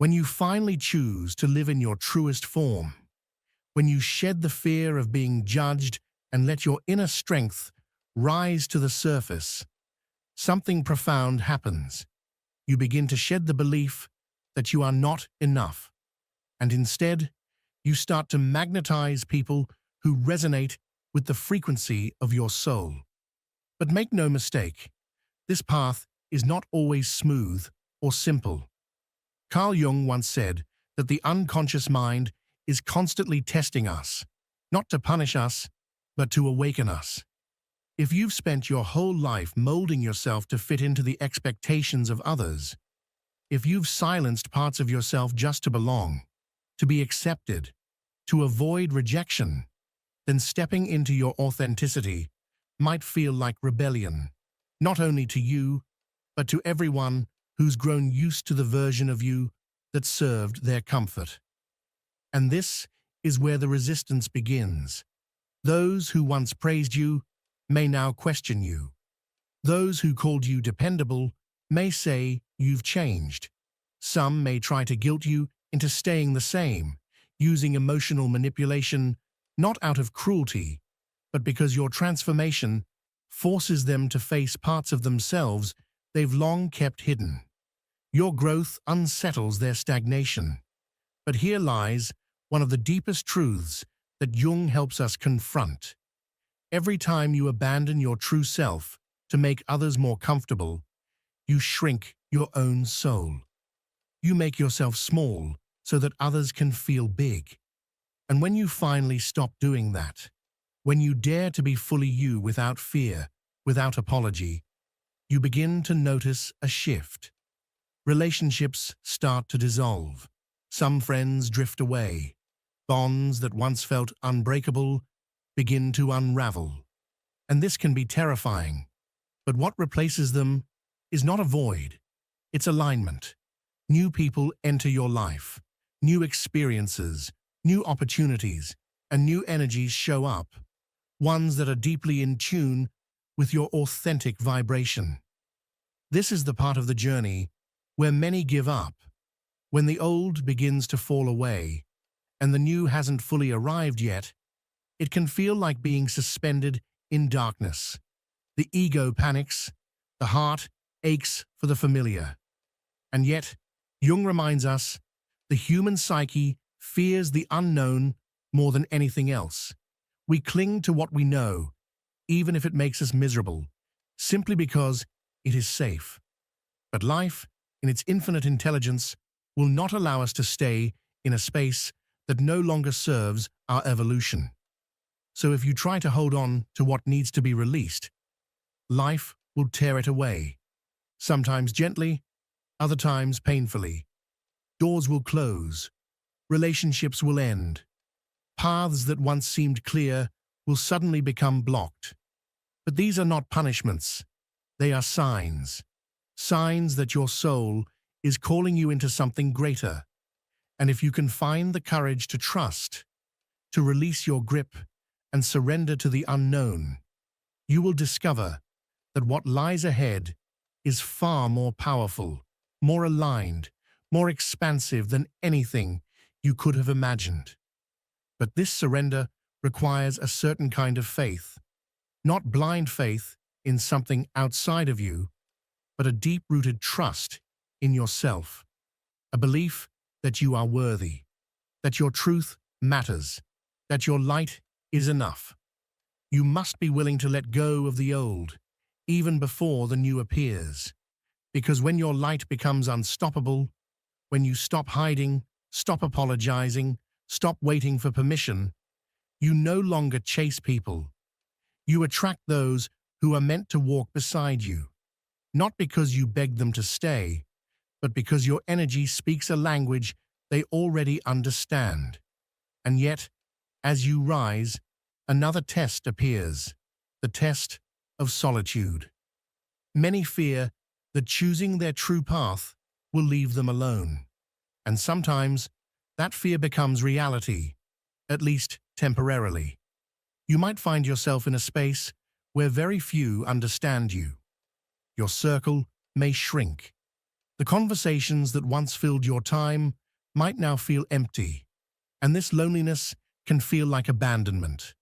When you finally choose to live in your truest form, when you shed the fear of being judged and let your inner strength rise to the surface, something profound happens. You begin to shed the belief that you are not enough, and instead, you start to magnetize people who resonate with the frequency of your soul. But make no mistake, this path is not always smooth or simple. Carl Jung once said that the unconscious mind is constantly testing us, not to punish us, but to awaken us. If you've spent your whole life molding yourself to fit into the expectations of others, if you've silenced parts of yourself just to belong, to be accepted, to avoid rejection, then stepping into your authenticity might feel like rebellion, not only to you, but to everyone who's grown used to the version of you that served their comfort. And this is where the resistance begins. Those who once praised you may now question you. Those who called you dependable may say you've changed. Some may try to guilt you into staying the same, using emotional manipulation not out of cruelty, but because your transformation forces them to face parts of themselves they've long kept hidden. Your growth unsettles their stagnation. But here lies one of the deepest truths that Jung helps us confront. Every time you abandon your true self to make others more comfortable, you shrink your own soul. You make yourself small so that others can feel big. And when you finally stop doing that, when you dare to be fully you without fear, without apology, you begin to notice a shift. Relationships start to dissolve. Some friends drift away. Bonds that once felt unbreakable begin to unravel. And this can be terrifying. But what replaces them is not a void. It's alignment. New people enter your life. New experiences, new opportunities, and new energies show up. Ones that are deeply in tune with your authentic vibration. This is the part of the journey where many give up. When the old begins to fall away, and the new hasn't fully arrived yet, it can feel like being suspended in darkness. The ego panics, the heart aches for the familiar. And yet, Jung reminds us, the human psyche fears the unknown more than anything else. We cling to what we know, even if it makes us miserable, simply because it is safe. But life, in its infinite intelligence, will not allow us to stay in a space that no longer serves our evolution. So if you try to hold on to what needs to be released, life will tear it away. Sometimes gently, other times painfully. Doors will close. Relationships will end. Paths that once seemed clear will suddenly become blocked. But these are not punishments. They are signs. Signs that your soul is calling you into something greater. And if you can find the courage to trust, to release your grip and surrender to the unknown, you will discover that what lies ahead is far more powerful, more aligned, more expansive than anything you could have imagined. But this surrender requires a certain kind of faith, not blind faith in something outside of you, but a deep-rooted trust in yourself, a belief that you are worthy, that your truth matters, that your light is enough. You must be willing to let go of the old, even before the new appears. Because when your light becomes unstoppable, when you stop hiding, stop apologizing, stop waiting for permission, you no longer chase people. You attract those who are meant to walk beside you, not because you beg them to stay, but because your energy speaks a language they already understand. And yet, as you rise, another test appears, the test of solitude. Many fear that choosing their true path will leave them alone. And sometimes, that fear becomes reality, at least temporarily. You might find yourself in a space where very few understand you. Your circle may shrink. The conversations that once filled your time might now feel empty, and this loneliness can feel like abandonment.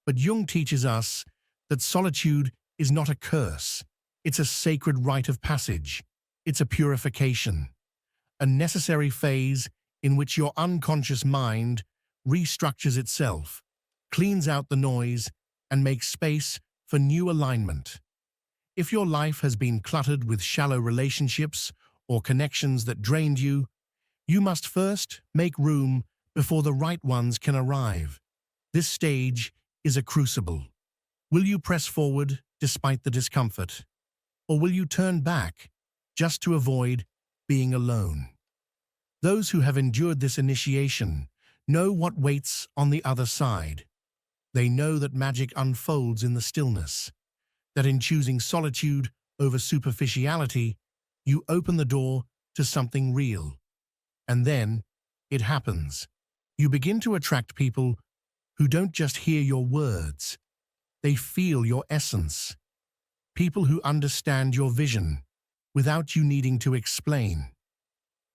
But Jung teaches us that solitude is not a curse. It's a sacred rite of passage. It's a purification, a necessary phase in which your unconscious mind restructures itself, cleans out the noise, and makes space for new alignment. If your life has been cluttered with shallow relationships or connections that drained you, you must first make room before the right ones can arrive. This stage is a crucible. Will you press forward despite the discomfort? Or will you turn back just to avoid being alone? Those who have endured this initiation know what waits on the other side. They know that magic unfolds in the stillness, that in choosing solitude over superficiality, you open the door to something real. And then it happens. You begin to attract people who don't just hear your words, they feel your essence. People who understand your vision without you needing to explain.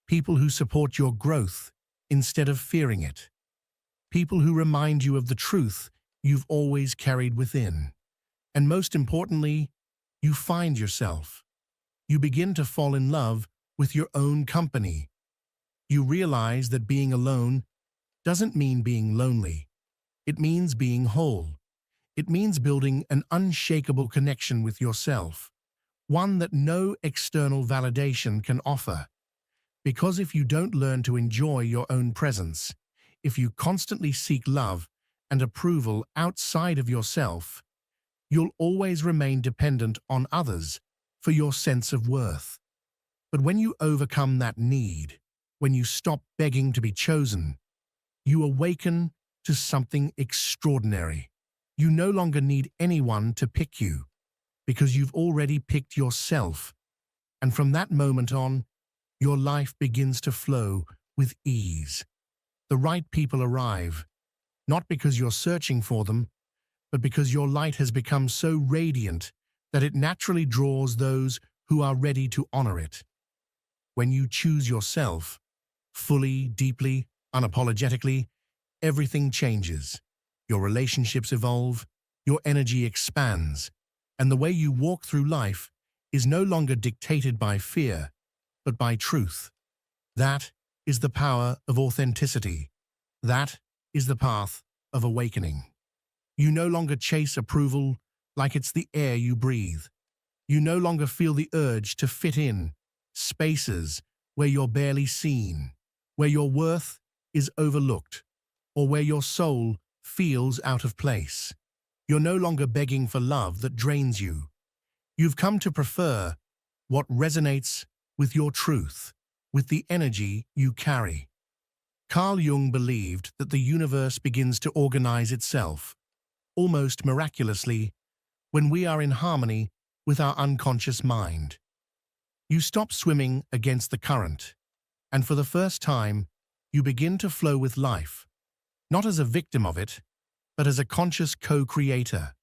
People who support your growth instead of fearing it. People who remind you of the truth you've always carried within. And most importantly, you find yourself. You begin to fall in love with your own company. You realize that being alone doesn't mean being lonely. It means being whole. It means building an unshakable connection with yourself, one that no external validation can offer. Because if you don't learn to enjoy your own presence, if you constantly seek love and approval outside of yourself, you'll always remain dependent on others for your sense of worth. But when you overcome that need, when you stop begging to be chosen, you awaken to something extraordinary. You no longer need anyone to pick you, because you've already picked yourself. And from that moment on, your life begins to flow with ease. The right people arrive, not because you're searching for them, but because your light has become so radiant that it naturally draws those who are ready to honor it. When you choose yourself, fully, deeply, unapologetically, everything changes. Your relationships evolve, your energy expands, and the way you walk through life is no longer dictated by fear, but by truth. That is the power of authenticity. That is the path of awakening. You no longer chase approval like it's the air you breathe. You no longer feel the urge to fit in spaces where you're barely seen, where your worth is overlooked, or where your soul feels out of place. You're no longer begging for love that drains you. You've come to prefer what resonates with your truth, with the energy you carry. Carl Jung believed that the universe begins to organize itself, almost miraculously, when we are in harmony with our unconscious mind. You stop swimming against the current, and for the first time, you begin to flow with life, not as a victim of it, but as a conscious co-creator.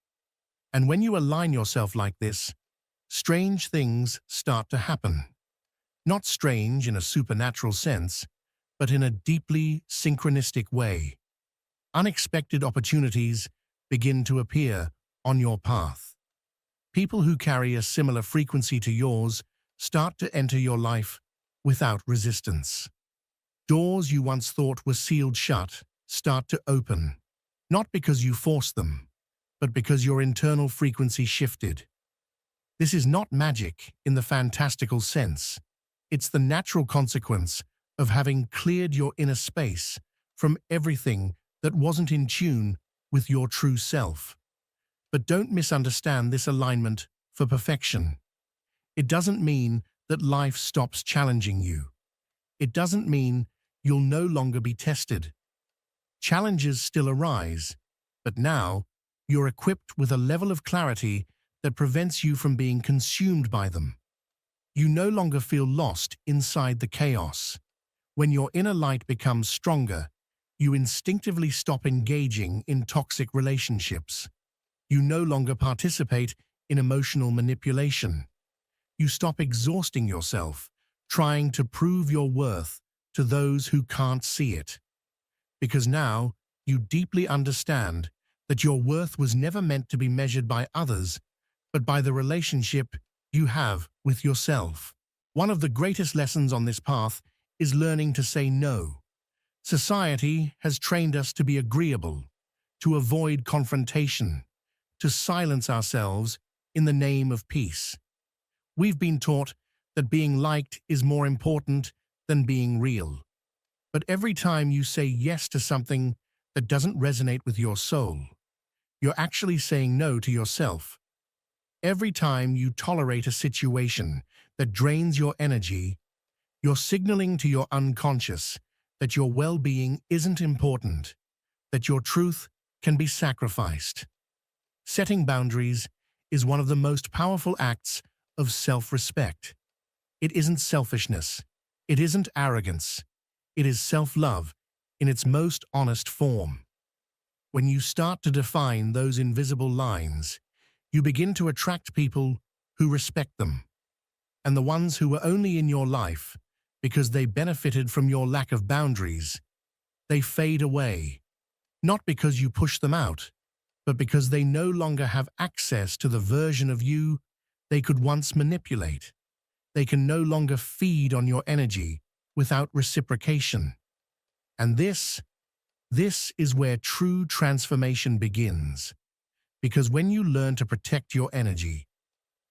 And when you align yourself like this, strange things start to happen. Not strange in a supernatural sense, but in a deeply synchronistic way. Unexpected opportunities begin to appear on your path. People who carry a similar frequency to yours start to enter your life without resistance. Doors you once thought were sealed shut start to open, not because you forced them, but because your internal frequency shifted. This is not magic in the fantastical sense. It's the natural consequence of having cleared your inner space from everything that wasn't in tune with your true self. But don't misunderstand this alignment for perfection. It doesn't mean that life stops challenging you. It doesn't mean you'll no longer be tested. Challenges still arise, but now you're equipped with a level of clarity that prevents you from being consumed by them. You no longer feel lost inside the chaos. When your inner light becomes stronger, you instinctively stop engaging in toxic relationships. You no longer participate in emotional manipulation. You stop exhausting yourself trying to prove your worth to those who can't see it. Because now you deeply understand that your worth was never meant to be measured by others, but by the relationship you have with yourself. One of the greatest lessons on this path is learning to say no. Society has trained us to be agreeable, to avoid confrontation, to silence ourselves in the name of peace. We've been taught that being liked is more important than being real. But every time you say yes to something that doesn't resonate with your soul, you're actually saying no to yourself. Every time you tolerate a situation that drains your energy, you're signaling to your unconscious that your well-being isn't important, that your truth can be sacrificed. Setting boundaries is one of the most powerful acts of self-respect. It isn't selfishness. It isn't arrogance. It is self-love in its most honest form. When you start to define those invisible lines, you begin to attract people who respect them. And the ones who were only in your life because they benefited from your lack of boundaries, they fade away. Not because you push them out, but because they no longer have access to the version of you they could once manipulate. They can no longer feed on your energy without reciprocation. And this is where true transformation begins. Because when you learn to protect your energy,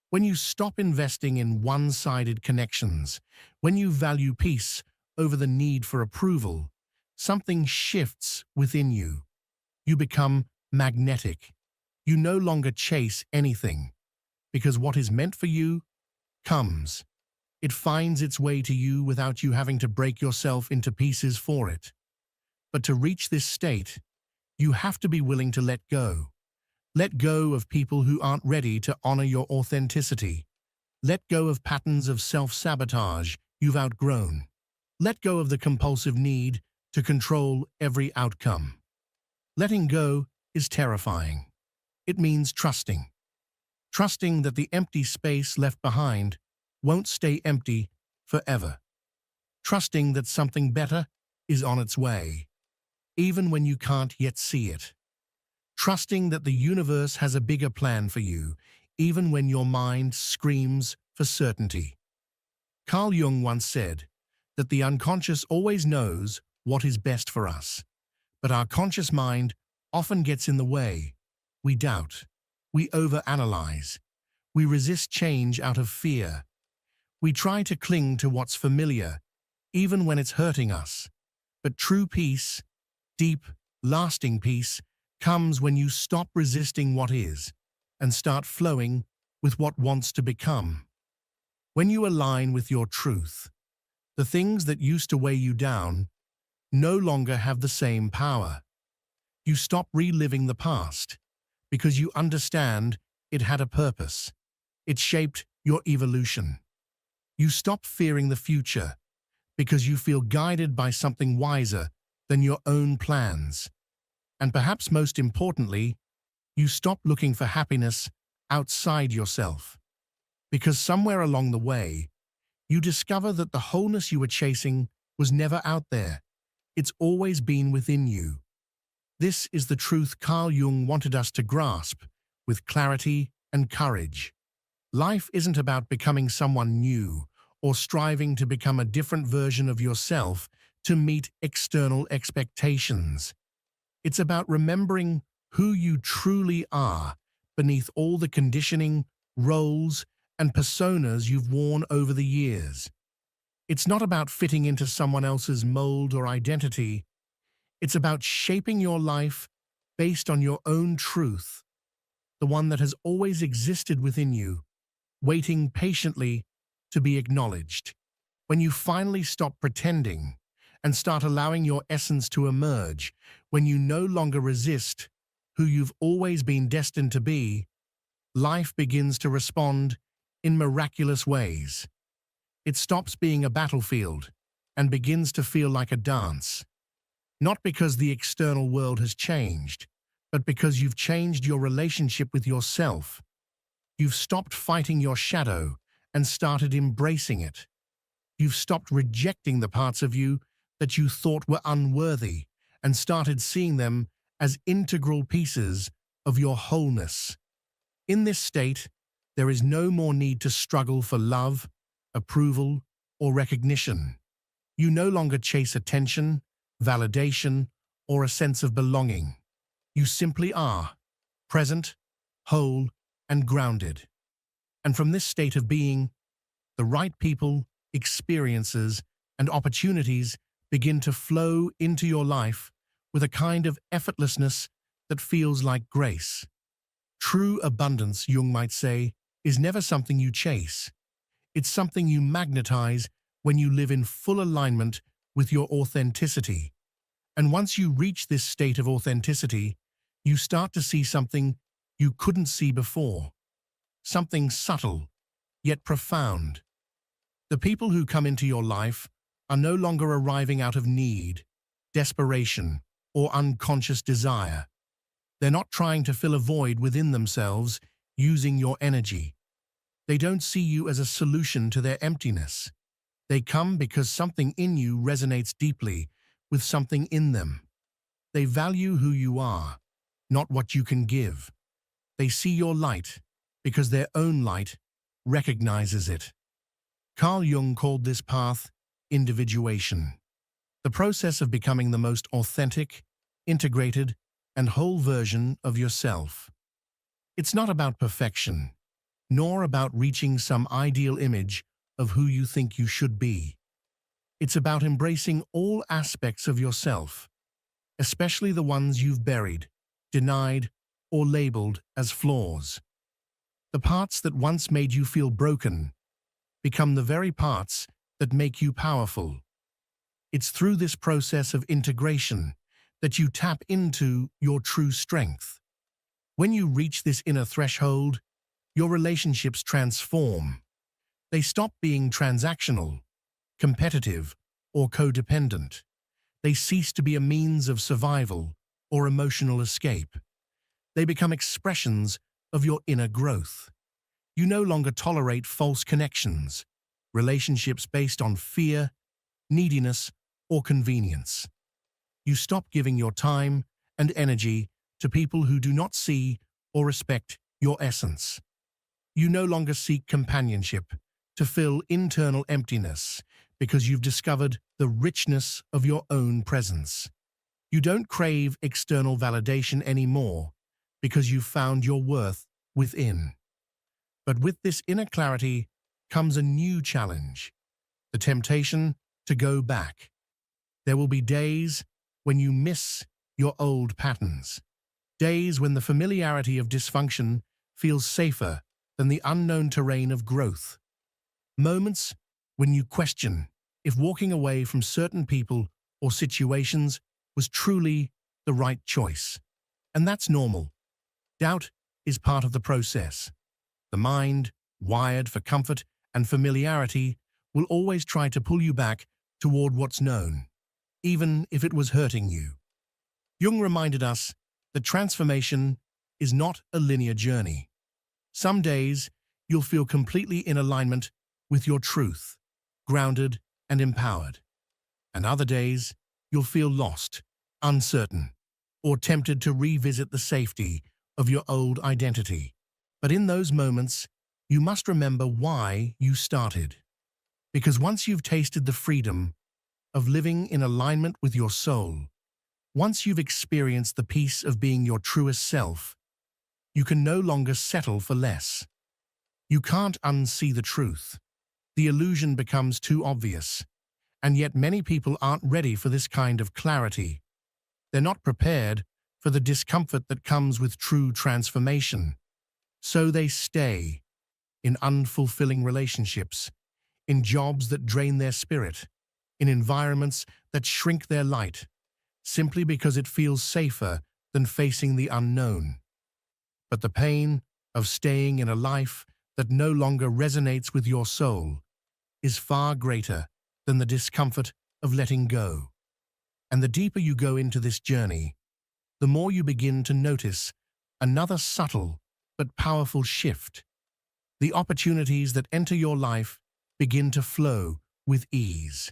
when you stop investing in one-sided connections, when you value peace over the need for approval, something shifts within you. You become magnetic. You no longer chase anything, because what is meant for you comes. It finds its way to you without you having to break yourself into pieces for it. But to reach this state, you have to be willing to let go. Let go of people who aren't ready to honor your authenticity. Let go of patterns of self-sabotage you've outgrown. Let go of the compulsive need to control every outcome. Letting go is terrifying. It means trusting. Trusting that the empty space left behind won't stay empty forever. Trusting that something better is on its way, even when you can't yet see it. Trusting that the universe has a bigger plan for you, even when your mind screams for certainty. Carl Jung once said that the unconscious always knows what is best for us, but our conscious mind often gets in the way. We doubt. We overanalyze. We resist change out of fear. We try to cling to what's familiar, even when it's hurting us. But true peace, deep, lasting peace, comes when you stop resisting what is and start flowing with what wants to become. When you align with your truth, the things that used to weigh you down no longer have the same power. You stop reliving the past because you understand it had a purpose. It shaped your evolution. You stop fearing the future because you feel guided by something wiser than your own plans. And perhaps most importantly, you stop looking for happiness outside yourself. Because somewhere along the way, you discover that the wholeness you were chasing was never out there. It's always been within you. This is the truth Carl Jung wanted us to grasp with clarity and courage. Life isn't about becoming someone new or striving to become a different version of yourself to meet external expectations. It's about remembering who you truly are beneath all the conditioning, roles, and personas you've worn over the years. It's not about fitting into someone else's mold or identity. It's about shaping your life based on your own truth, the one that has always existed within you, waiting patiently to be acknowledged. When you finally stop pretending and start allowing your essence to emerge, when you no longer resist who you've always been destined to be, life begins to respond in miraculous ways. It stops being a battlefield and begins to feel like a dance. Not because the external world has changed, but because you've changed your relationship with yourself. You've stopped fighting your shadow and started embracing it. You've stopped rejecting the parts of you that you thought were unworthy and started seeing them as integral pieces of your wholeness. In this state, there is no more need to struggle for love, approval, or recognition. You no longer chase attention, validation, or a sense of belonging. You simply are, present, whole, and grounded. And from this state of being, the right people, experiences, and opportunities begin to flow into your life with a kind of effortlessness that feels like grace. True abundance, Jung might say, is never something you chase. It's something you magnetize when you live in full alignment with your authenticity. And once you reach this state of authenticity, you start to see something you couldn't see before. Something subtle, yet profound. The people who come into your life are no longer arriving out of need, desperation, or unconscious desire. They're not trying to fill a void within themselves using your energy. They don't see you as a solution to their emptiness. They come because something in you resonates deeply with something in them. They value who you are, not what you can give. They see your light because their own light recognizes it. Carl Jung called this path individuation, the process of becoming the most authentic, integrated, and whole version of yourself. It's not about perfection, nor about reaching some ideal image of who you think you should be. It's about embracing all aspects of yourself, especially the ones you've buried, denied, or labeled as flaws. The parts that once made you feel broken become the very parts that make you powerful. It's through this process of integration that you tap into your true strength. When you reach this inner threshold, your relationships transform. They stop being transactional, competitive, or codependent. They cease to be a means of survival or emotional escape. They become expressions of your inner growth. You no longer tolerate false connections, relationships based on fear, neediness, or convenience. You stop giving your time and energy to people who do not see or respect your essence. You no longer seek companionship to fill internal emptiness because you've discovered the richness of your own presence. You don't crave external validation anymore because you've found your worth within. But with this inner clarity comes a new challenge, the temptation to go back. There will be days when you miss your old patterns, days when the familiarity of dysfunction feels safer than the unknown terrain of growth, moments when you question if walking away from certain people or situations was truly the right choice. And that's normal. Doubt is part of the process. The mind, wired for comfort and familiarity, will always try to pull you back toward what's known, even if it was hurting you. Jung reminded us that transformation is not a linear journey. Some days, you'll feel completely in alignment with your truth, grounded and empowered. And other days, you'll feel lost, uncertain, or tempted to revisit the safety of your old identity. But in those moments, you must remember why you started. Because once you've tasted the freedom of living in alignment with your soul, once you've experienced the peace of being your truest self, you can no longer settle for less. You can't unsee the truth. The illusion becomes too obvious, and yet many people aren't ready for this kind of clarity. They're not prepared for the discomfort that comes with true transformation. So they stay in unfulfilling relationships, in jobs that drain their spirit, in environments that shrink their light, simply because it feels safer than facing the unknown. But the pain of staying in a life that no longer resonates with your soul is far greater than the discomfort of letting go. And the deeper you go into this journey, the more you begin to notice another subtle but powerful shift. The opportunities that enter your life begin to flow with ease.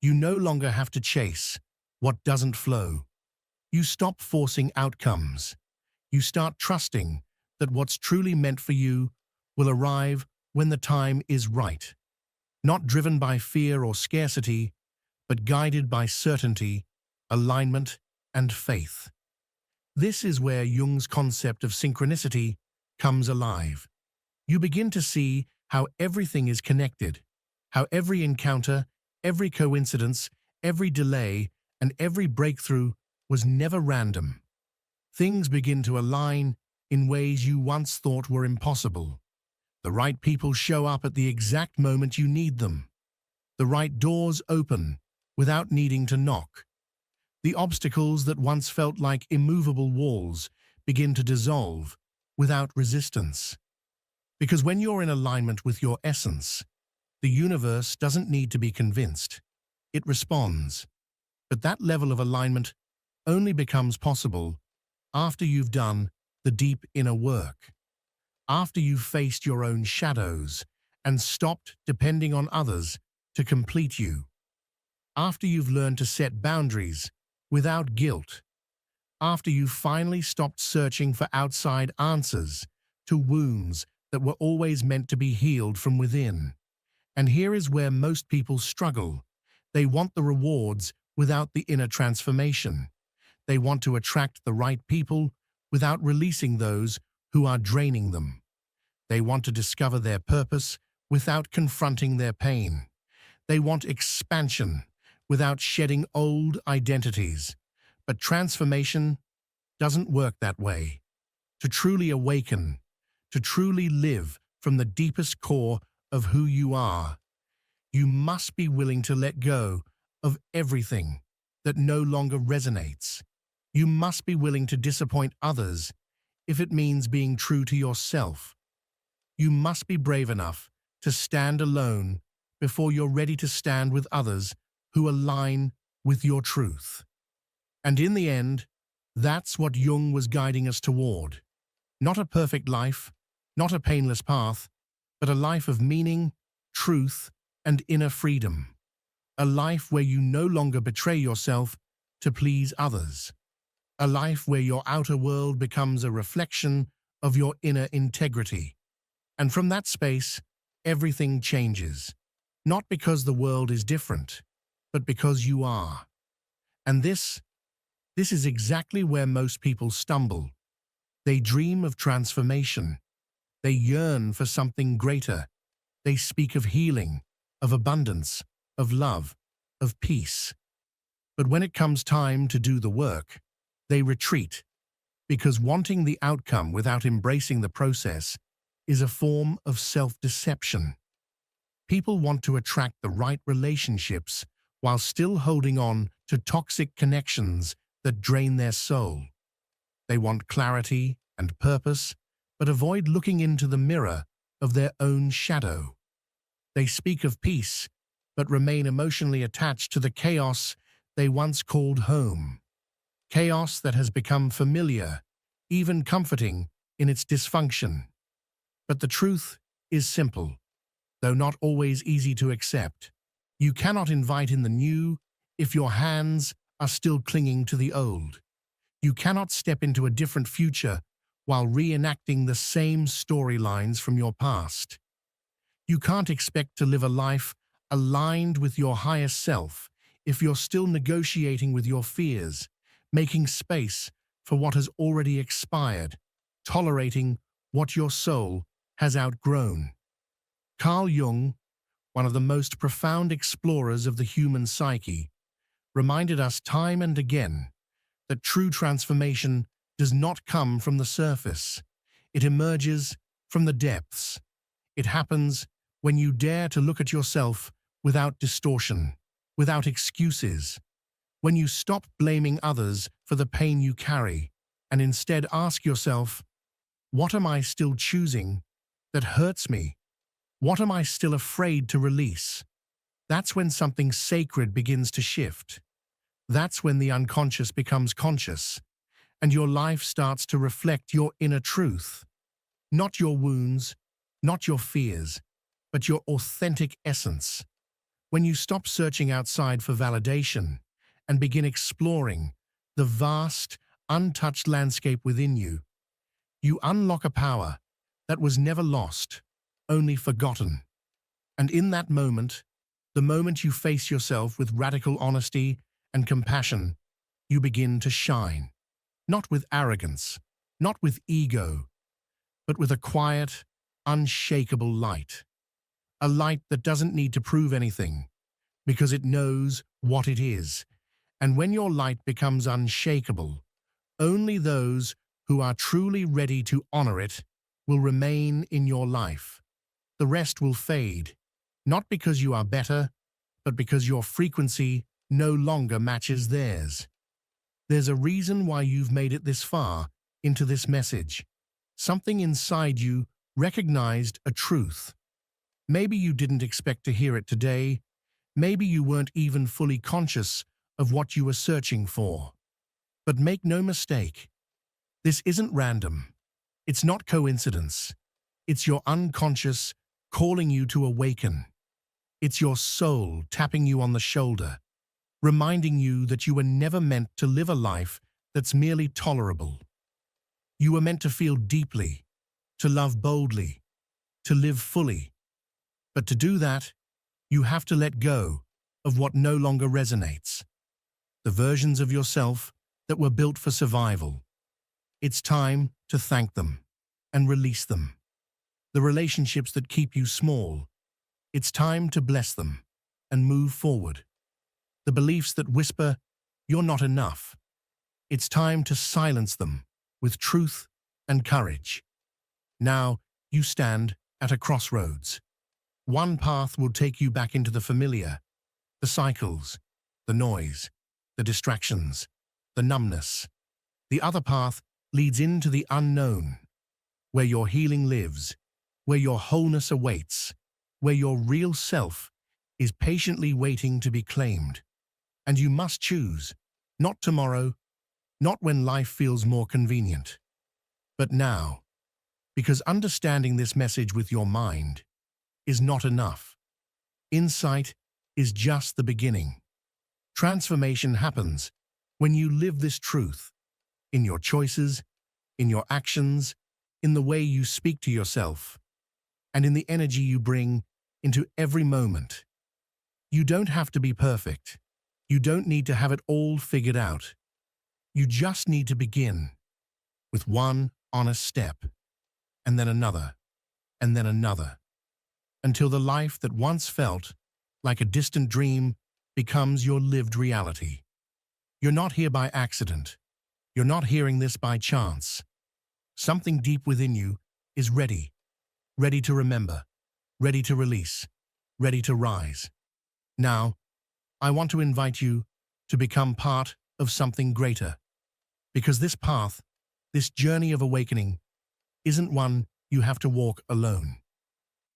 You no longer have to chase what doesn't flow. You stop forcing outcomes. You start trusting that what's truly meant for you will arrive when the time is right, not driven by fear or scarcity, but guided by certainty, alignment, and faith. This is where Jung's concept of synchronicity comes alive. You begin to see how everything is connected, how every encounter, every coincidence, every delay, and every breakthrough was never random. Things begin to align in ways you once thought were impossible. The right people show up at the exact moment you need them. The right doors open without needing to knock. The obstacles that once felt like immovable walls begin to dissolve without resistance. Because when you're in alignment with your essence, the universe doesn't need to be convinced. It responds. But that level of alignment only becomes possible after you've done the deep inner work, after you've faced your own shadows and stopped depending on others to complete you, after you've learned to set boundaries without guilt, after you've finally stopped searching for outside answers to wounds that were always meant to be healed from within. And here is where most people struggle. They want the rewards without the inner transformation. They want to attract the right people without releasing those who are draining them. They want to discover their purpose without confronting their pain. They want expansion without shedding old identities. But transformation doesn't work that way. To truly awaken, to truly live from the deepest core of who you are, you must be willing to let go of everything that no longer resonates. You must be willing to disappoint others if it means being true to yourself. You must be brave enough to stand alone before you're ready to stand with others who align with your truth. And in the end, that's what Jung was guiding us toward. Not a perfect life, not a painless path, but a life of meaning, truth, and inner freedom. A life where you no longer betray yourself to please others. A life where your outer world becomes a reflection of your inner integrity. And from that space, everything changes. Not because the world is different, but because you are. And this is exactly where most people stumble. They dream of transformation. They yearn for something greater. They speak of healing, of abundance, of love, of peace. But when it comes time to do the work, they retreat, because wanting the outcome without embracing the process is a form of self-deception. People want to attract the right relationships while still holding on to toxic connections that drain their soul. They want clarity and purpose, but avoid looking into the mirror of their own shadow. They speak of peace, but remain emotionally attached to the chaos they once called home. Chaos that has become familiar, even comforting, in its dysfunction. But the truth is simple, though not always easy to accept. You cannot invite in the new if your hands are still clinging to the old. You cannot step into a different future while reenacting the same storylines from your past. You can't expect to live a life aligned with your higher self if you're still negotiating with your fears, making space for what has already expired, tolerating what your soul has outgrown. Carl Jung, one of the most profound explorers of the human psyche, reminded us time and again that true transformation does not come from the surface. It emerges from the depths. It happens when you dare to look at yourself without distortion, without excuses, when you stop blaming others for the pain you carry and instead ask yourself, what am I still choosing that hurts me? What am I still afraid to release? That's when something sacred begins to shift. That's when the unconscious becomes conscious, and your life starts to reflect your inner truth. Not your wounds, not your fears, but your authentic essence. When you stop searching outside for validation and begin exploring the vast, untouched landscape within you, you unlock a power that was never lost, only forgotten. And in that moment, the moment you face yourself with radical honesty and compassion, you begin to shine. Not with arrogance, not with ego, but with a quiet, unshakable light. A light that doesn't need to prove anything, because it knows what it is. And when your light becomes unshakable, only those who are truly ready to honor it will remain in your life. The rest will fade, not because you are better, but because your frequency no longer matches theirs. There's a reason why you've made it this far into this message. Something inside you recognized a truth. Maybe you didn't expect to hear it today. Maybe you weren't even fully conscious of what you were searching for. But make no mistake, this isn't random. It's not coincidence. It's your unconscious calling you to awaken. It's your soul tapping you on the shoulder, reminding you that you were never meant to live a life that's merely tolerable. You were meant to feel deeply, to love boldly, to live fully. But to do that, you have to let go of what no longer resonates. The versions of yourself that were built for survival. It's time to thank them and release them. The relationships that keep you small. It's time to bless them and move forward. The beliefs that whisper, "You're not enough." It's time to silence them with truth and courage. Now you stand at a crossroads. One path will take you back into the familiar, the cycles, the noise, the distractions, the numbness. The other path leads into the unknown, where your healing lives, where your wholeness awaits, where your real self is patiently waiting to be claimed. And you must choose, not tomorrow, not when life feels more convenient, but now, because understanding this message with your mind is not enough. Insight is just the beginning. Transformation happens when you live this truth, in your choices, in your actions, in the way you speak to yourself, and in the energy you bring into every moment. You don't have to be perfect. You don't need to have it all figured out. You just need to begin with one honest step, and then another, and then another, until the life that once felt like a distant dream becomes your lived reality. You're not here by accident. You're not hearing this by chance. Something deep within you is ready to remember, ready to release, ready to rise. Now, I want to invite you to become part of something greater, because this path, this journey of awakening, isn't one you have to walk alone.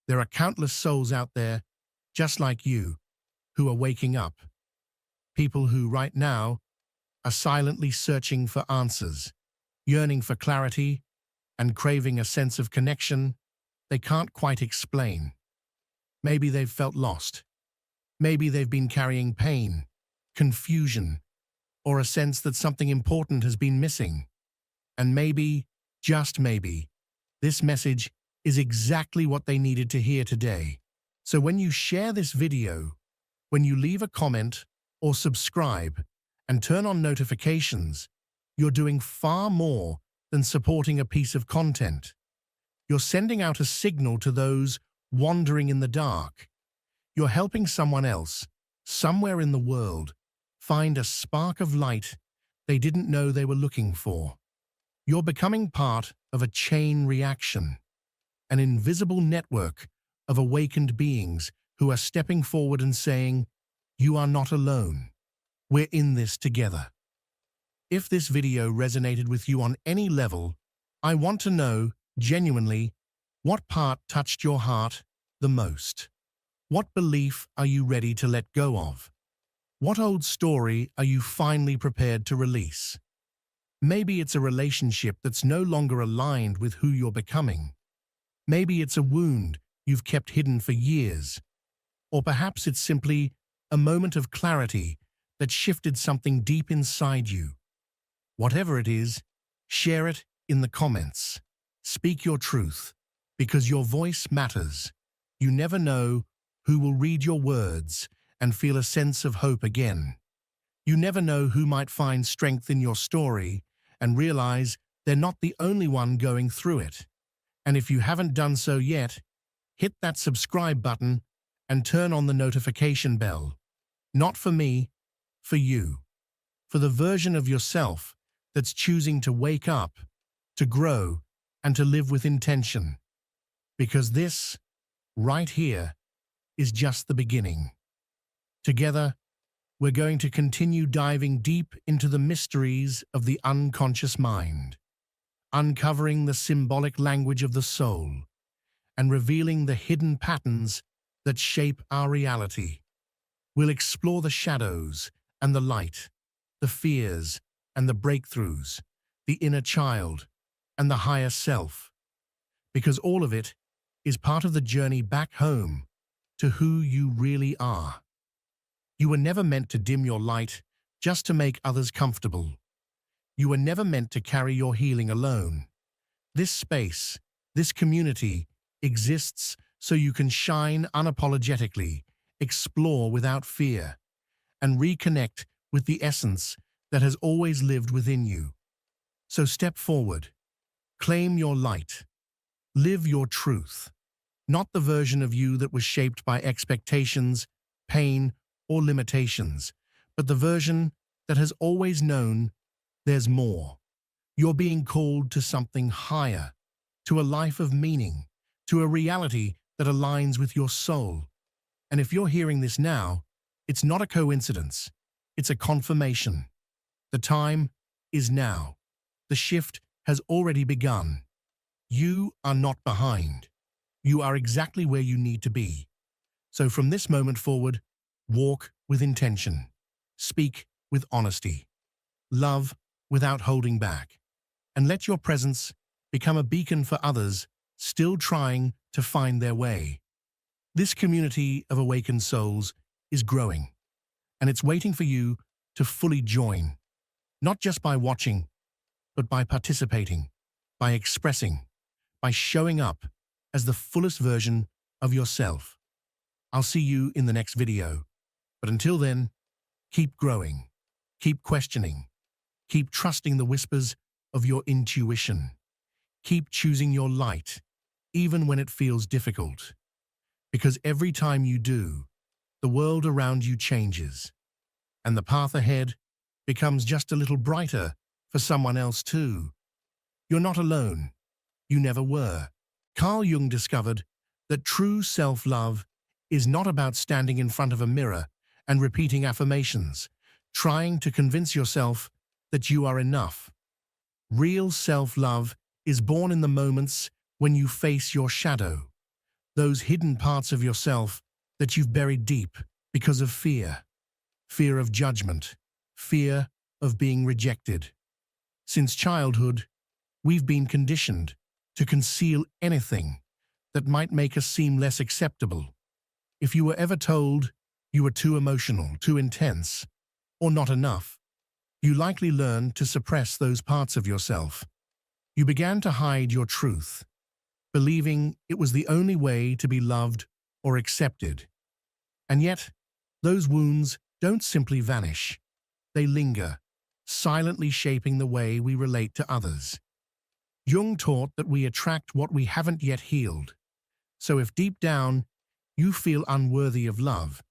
There are countless souls out there, just like you, who are waking up. People who, right now, are silently searching for answers, yearning for clarity, and craving a sense of connection they can't quite explain. Maybe they've felt lost. Maybe they've been carrying pain, confusion, or a sense that something important has been missing. And maybe, just maybe, this message is exactly what they needed to hear today. So when you share this video, when you leave a comment or subscribe and turn on notifications, you're doing far more than supporting a piece of content. You're sending out a signal to those wandering in the dark. You're helping someone else, somewhere in the world, find a spark of light they didn't know they were looking for. You're becoming part of a chain reaction, an invisible network of awakened beings who are stepping forward and saying, "You are not alone. We're in this together." If this video resonated with you on any level, I want to know, genuinely, what part touched your heart the most? What belief are you ready to let go of? What old story are you finally prepared to release? Maybe it's a relationship that's no longer aligned with who you're becoming. Maybe it's a wound you've kept hidden for years. Or perhaps it's simply a moment of clarity that shifted something deep inside you. Whatever it is, share it in the comments. Speak your truth, because your voice matters. You never know who will read your words and feel a sense of hope again. You never know who might find strength in your story and realize they're not the only one going through it. And if you haven't done so yet, hit that subscribe button and turn on the notification bell. Not for me, for you. For the version of yourself that's choosing to wake up, to grow, and to live with intention. Because this, right here, is just the beginning. Together, we're going to continue diving deep into the mysteries of the unconscious mind, uncovering the symbolic language of the soul, and revealing the hidden patterns that shape our reality. We'll explore the shadows and the light, the fears and the breakthroughs, the inner child and the higher self, because all of it is part of the journey back home to who you really are. You were never meant to dim your light just to make others comfortable. You were never meant to carry your healing alone. This space, this community, exists so you can shine unapologetically, explore without fear, and reconnect with the essence that has always lived within you. So step forward, claim your light, live your truth, not the version of you that was shaped by expectations, pain, or limitations, but the version that has always known there's more. You're being called to something higher, to a life of meaning, to a reality that aligns with your soul. And if you're hearing this now, it's not a coincidence, it's a confirmation. The time is now. The shift has already begun. You are not behind. You are exactly where you need to be. So from this moment forward, walk with intention, speak with honesty, love without holding back, and let your presence become a beacon for others still trying to find their way. This community of awakened souls is growing, and it's waiting for you to fully join, not just by watching, but by participating, by expressing, by showing up as the fullest version of yourself. I'll see you in the next video. But until then, keep growing, keep questioning, keep trusting the whispers of your intuition. Keep choosing your light, even when it feels difficult. Because every time you do, the world around you changes, and the path ahead becomes just a little brighter for someone else too. You're not alone. You never were. Carl Jung discovered that true self-love is not about standing in front of a mirror and repeating affirmations, trying to convince yourself that you are enough. Real self-love is born in the moments when you face your shadow, those hidden parts of yourself that you've buried deep because of fear. Fear of judgment, fear of being rejected. Since childhood, we've been conditioned to conceal anything that might make us seem less acceptable. If you were ever told you were too emotional, too intense, or not enough, you likely learned to suppress those parts of yourself. You began to hide your truth, believing it was the only way to be loved or accepted. And yet, those wounds don't simply vanish. They linger, silently shaping the way we relate to others. Jung taught that we attract what we haven't yet healed. So if deep down you feel unworthy of love,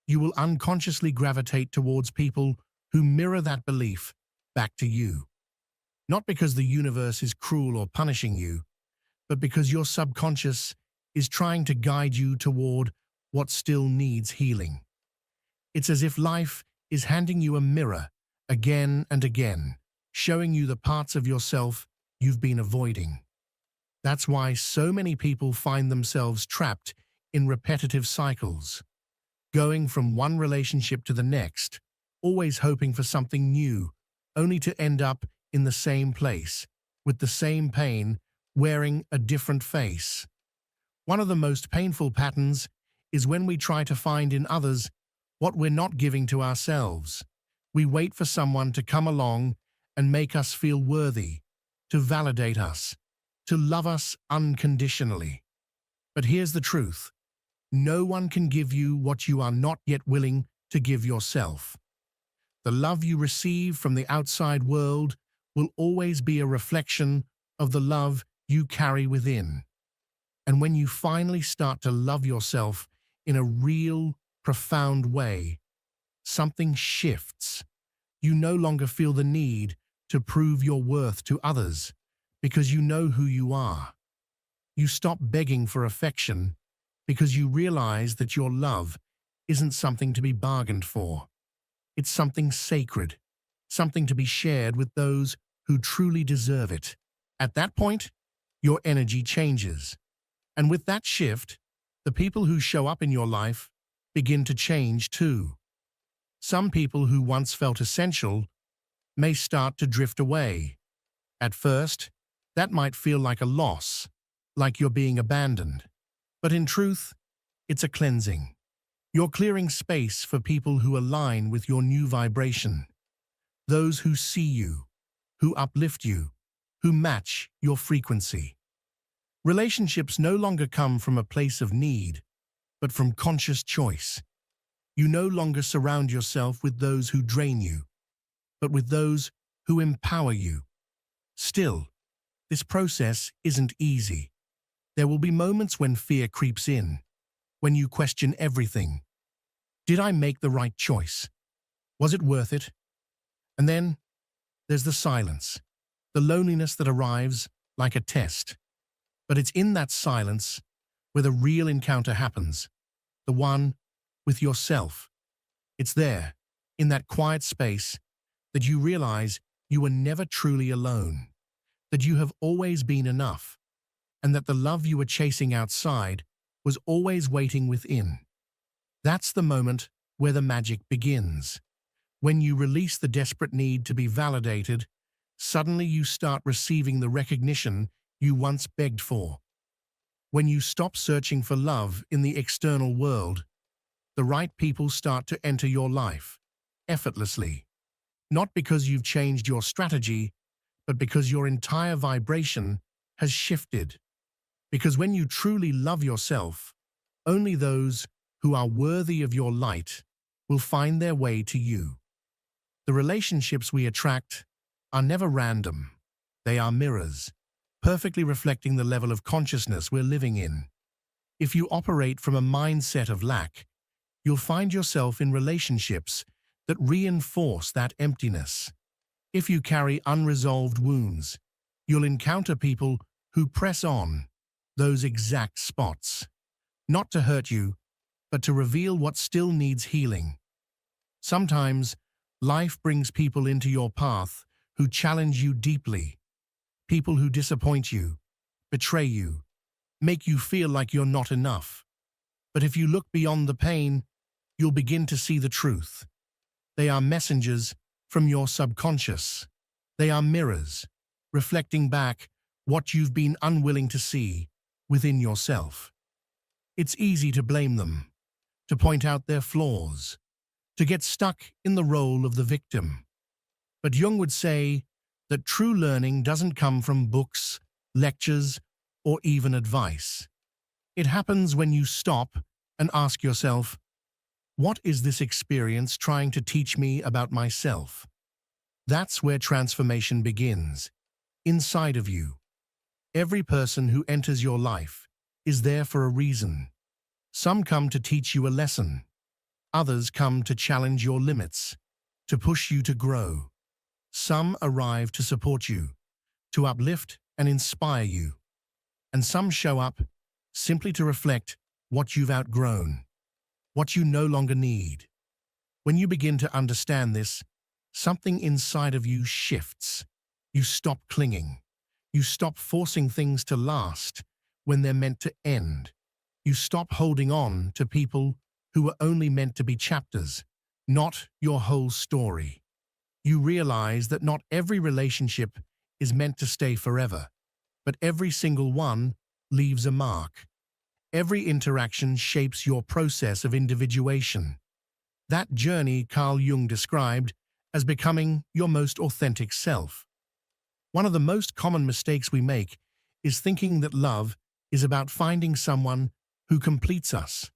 you will unconsciously gravitate towards people who mirror that belief back to you. Not because the universe is cruel or punishing you, but because your subconscious is trying to guide you toward what still needs healing. It's as if life is handing you a mirror again and again, showing you the parts of yourself you've been avoiding. That's why so many people find themselves trapped in repetitive cycles, going from one relationship to the next, always hoping for something new, only to end up in the same place, with the same pain, wearing a different face. One of the most painful patterns is when we try to find in others what we're not giving to ourselves. We wait for someone to come along and make us feel worthy, to validate us, to love us unconditionally. But here's the truth. No one can give you what you are not yet willing to give yourself. The love you receive from the outside world will always be a reflection of the love you carry within. And when you finally start to love yourself in a real, profound way, something shifts. You no longer feel the need to prove your worth to others because you know who you are. You stop begging for affection because you realize that your love isn't something to be bargained for. It's something sacred, something to be shared with those who truly deserve it. At that point, your energy changes. And with that shift, the people who show up in your life begin to change too. Some people who once felt essential may start to drift away. At first, that might feel like a loss, like you're being abandoned. But in truth, it's a cleansing. You're clearing space for people who align with your new vibration. Those who see you, who uplift you, who match your frequency. Relationships no longer come from a place of need, but from conscious choice. You no longer surround yourself with those who drain you, but with those who empower you. Still, this process isn't easy. There will be moments when fear creeps in, when you question everything. Did I make the right choice? Was it worth it? And then there's the silence, the loneliness that arrives like a test. But it's in that silence where the real encounter happens, the one with yourself. It's there, in that quiet space, that you realize you were never truly alone, that you have always been enough, and that the love you were chasing outside was always waiting within. That's the moment where the magic begins. When you release the desperate need to be validated, suddenly you start receiving the recognition you once begged for. When you stop searching for love in the external world, the right people start to enter your life, effortlessly. Not because you've changed your strategy, but because your entire vibration has shifted. Because when you truly love yourself, only those who are worthy of your light will find their way to you. The relationships we attract are never random. They are mirrors, perfectly reflecting the level of consciousness we're living in. If you operate from a mindset of lack, you'll find yourself in relationships that reinforce that emptiness. If you carry unresolved wounds, you'll encounter people who press on those exact spots, not to hurt you, but to reveal what still needs healing. Sometimes, life brings people into your path who challenge you deeply, people who disappoint you, betray you, make you feel like you're not enough. But if you look beyond the pain, you'll begin to see the truth. They are messengers from your subconscious. They are mirrors, reflecting back what you've been unwilling to see within yourself. It's easy to blame them, to point out their flaws, to get stuck in the role of the victim. But Jung would say that true learning doesn't come from books, lectures, or even advice. It happens when you stop and ask yourself, what is this experience trying to teach me about myself? That's where transformation begins, inside of you. Every person who enters your life is there for a reason. Some come to teach you a lesson. Others come to challenge your limits, to push you to grow. Some arrive to support you, to uplift and inspire you. And some show up simply to reflect what you've outgrown, what you no longer need. When you begin to understand this, something inside of you shifts. You stop clinging. You stop forcing things to last when they're meant to end. You stop holding on to people who are only meant to be chapters, not your whole story. You realize that not every relationship is meant to stay forever, but every single one leaves a mark. Every interaction shapes your process of individuation. That journey Carl Jung described as becoming your most authentic self. One of the most common mistakes we make is thinking that love is about finding someone who completes us.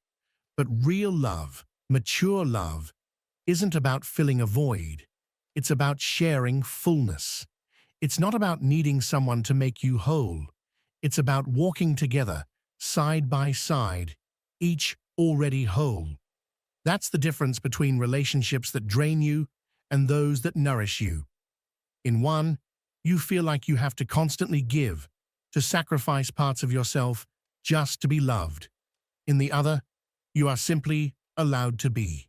But real love, mature love, isn't about filling a void. It's about sharing fullness. It's not about needing someone to make you whole. It's about walking together, side by side, each already whole. That's the difference between relationships that drain you and those that nourish you. In one, you feel like you have to constantly give, to sacrifice parts of yourself just to be loved. In the other, you are simply allowed to be.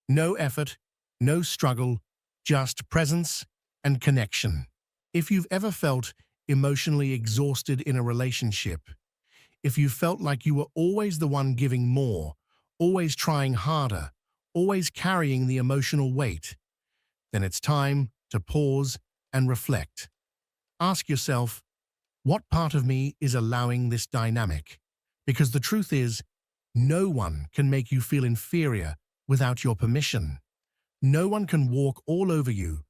No effort, no struggle, just presence and connection. If you've ever felt emotionally exhausted in a relationship, if you felt like you were always the one giving more, always trying harder, always carrying the emotional weight, then it's time to pause and reflect. Ask yourself, what part of me is allowing this dynamic? Because the truth is, no one can make you feel inferior without your permission. No one can walk all over you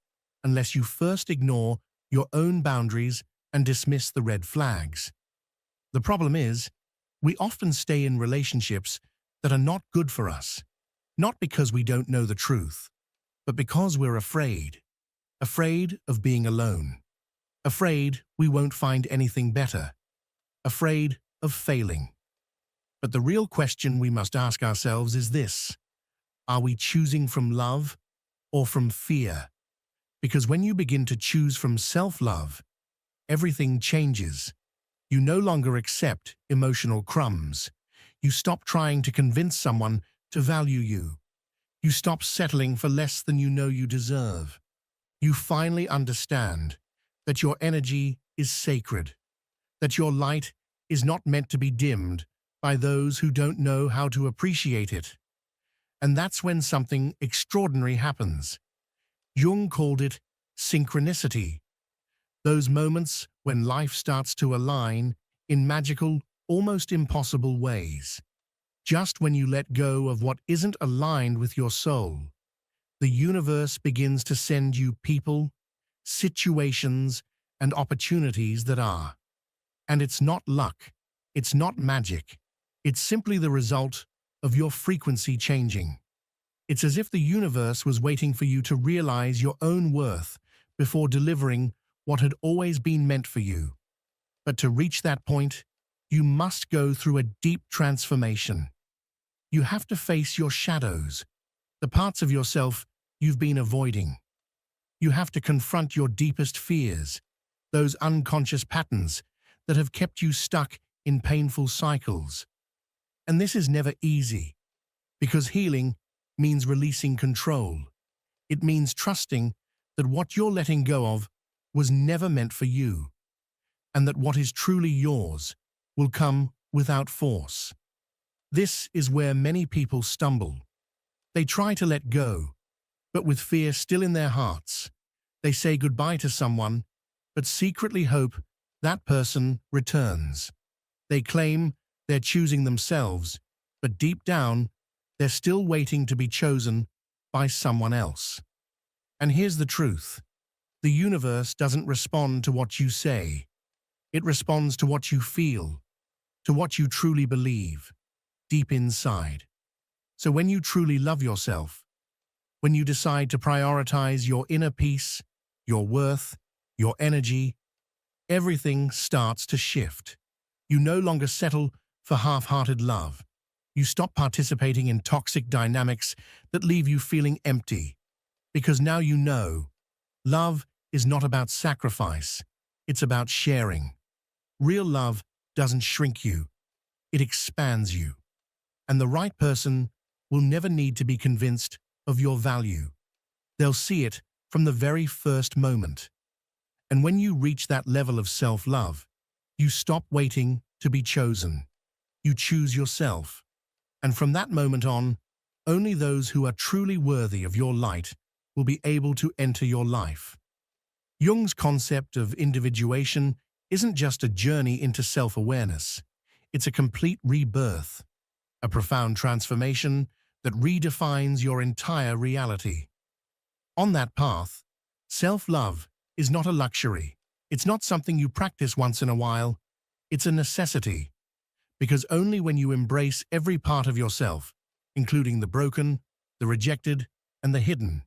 unless you first ignore your own boundaries and dismiss the red flags. The problem is, we often stay in relationships that are not good for us, not because we don't know the truth, but because we're afraid. Afraid of being alone. Afraid we won't find anything better. Afraid of failing. But the real question we must ask ourselves is this: are we choosing from love or from fear? Because when you begin to choose from self-love, everything changes. You no longer accept emotional crumbs. You stop trying to convince someone to value you. You stop settling for less than you know you deserve. You finally understand that your energy is sacred, that your light is not meant to be dimmed by those who don't know how to appreciate it. And that's when something extraordinary happens. Jung called it synchronicity. Those moments when life starts to align in magical, almost impossible ways. Just when you let go of what isn't aligned with your soul, the universe begins to send you people, situations, and opportunities that are. And it's not luck, it's not magic, it's simply the result of your frequency changing. It's as if the universe was waiting for you to realize your own worth before delivering what had always been meant for you. But to reach that point, you must go through a deep transformation. You have to face your shadows, the parts of yourself you've been avoiding. You have to confront your deepest fears, those unconscious patterns that have kept you stuck in painful cycles. And this is never easy, because healing means releasing control. It means trusting that what you're letting go of was never meant for you, and that what is truly yours will come without force. This is where many people stumble. They try to let go, but with fear still in their hearts. They say goodbye to someone, but secretly hope that person returns. They claim they're choosing themselves, but deep down, they're still waiting to be chosen by someone else. And here's the truth. The universe doesn't respond to what you say. It responds to what you feel, to what you truly believe, deep inside. So when you truly love yourself, when you decide to prioritize your inner peace, your worth, your energy, everything starts to shift. You no longer settle for half-hearted love. You stop participating in toxic dynamics that leave you feeling empty. Because now you know, love is not about sacrifice, it's about sharing. Real love doesn't shrink you, it expands you. And the right person will never need to be convinced of your value. They'll see it from the very first moment. And when you reach that level of self-love, you stop waiting to be chosen. You choose yourself. And from that moment on, only those who are truly worthy of your light will be able to enter your life. Jung's concept of individuation isn't just a journey into self-awareness. It's a complete rebirth, a profound transformation that redefines your entire reality. On that path, self-love is not a luxury. It's not something you practice once in a while. It's a necessity, because only when you embrace every part of yourself, including the broken, the rejected, and the hidden,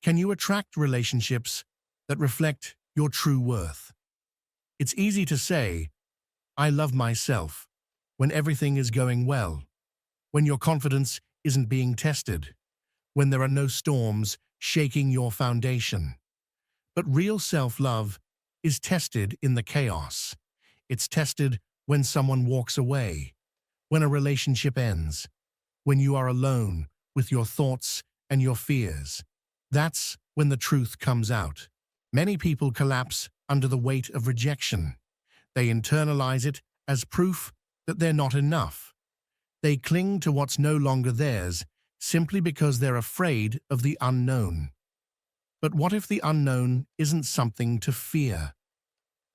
can you attract relationships that reflect your true worth. It's easy to say, "I love myself," when everything is going well, when your confidence isn't being tested, when there are no storms shaking your foundation. But real self-love is tested in the chaos. It's tested when someone walks away, when a relationship ends, when you are alone with your thoughts and your fears. That's when the truth comes out. Many people collapse under the weight of rejection. They internalize it as proof that they're not enough. They cling to what's no longer theirs simply because they're afraid of the unknown. But what if the unknown isn't something to fear?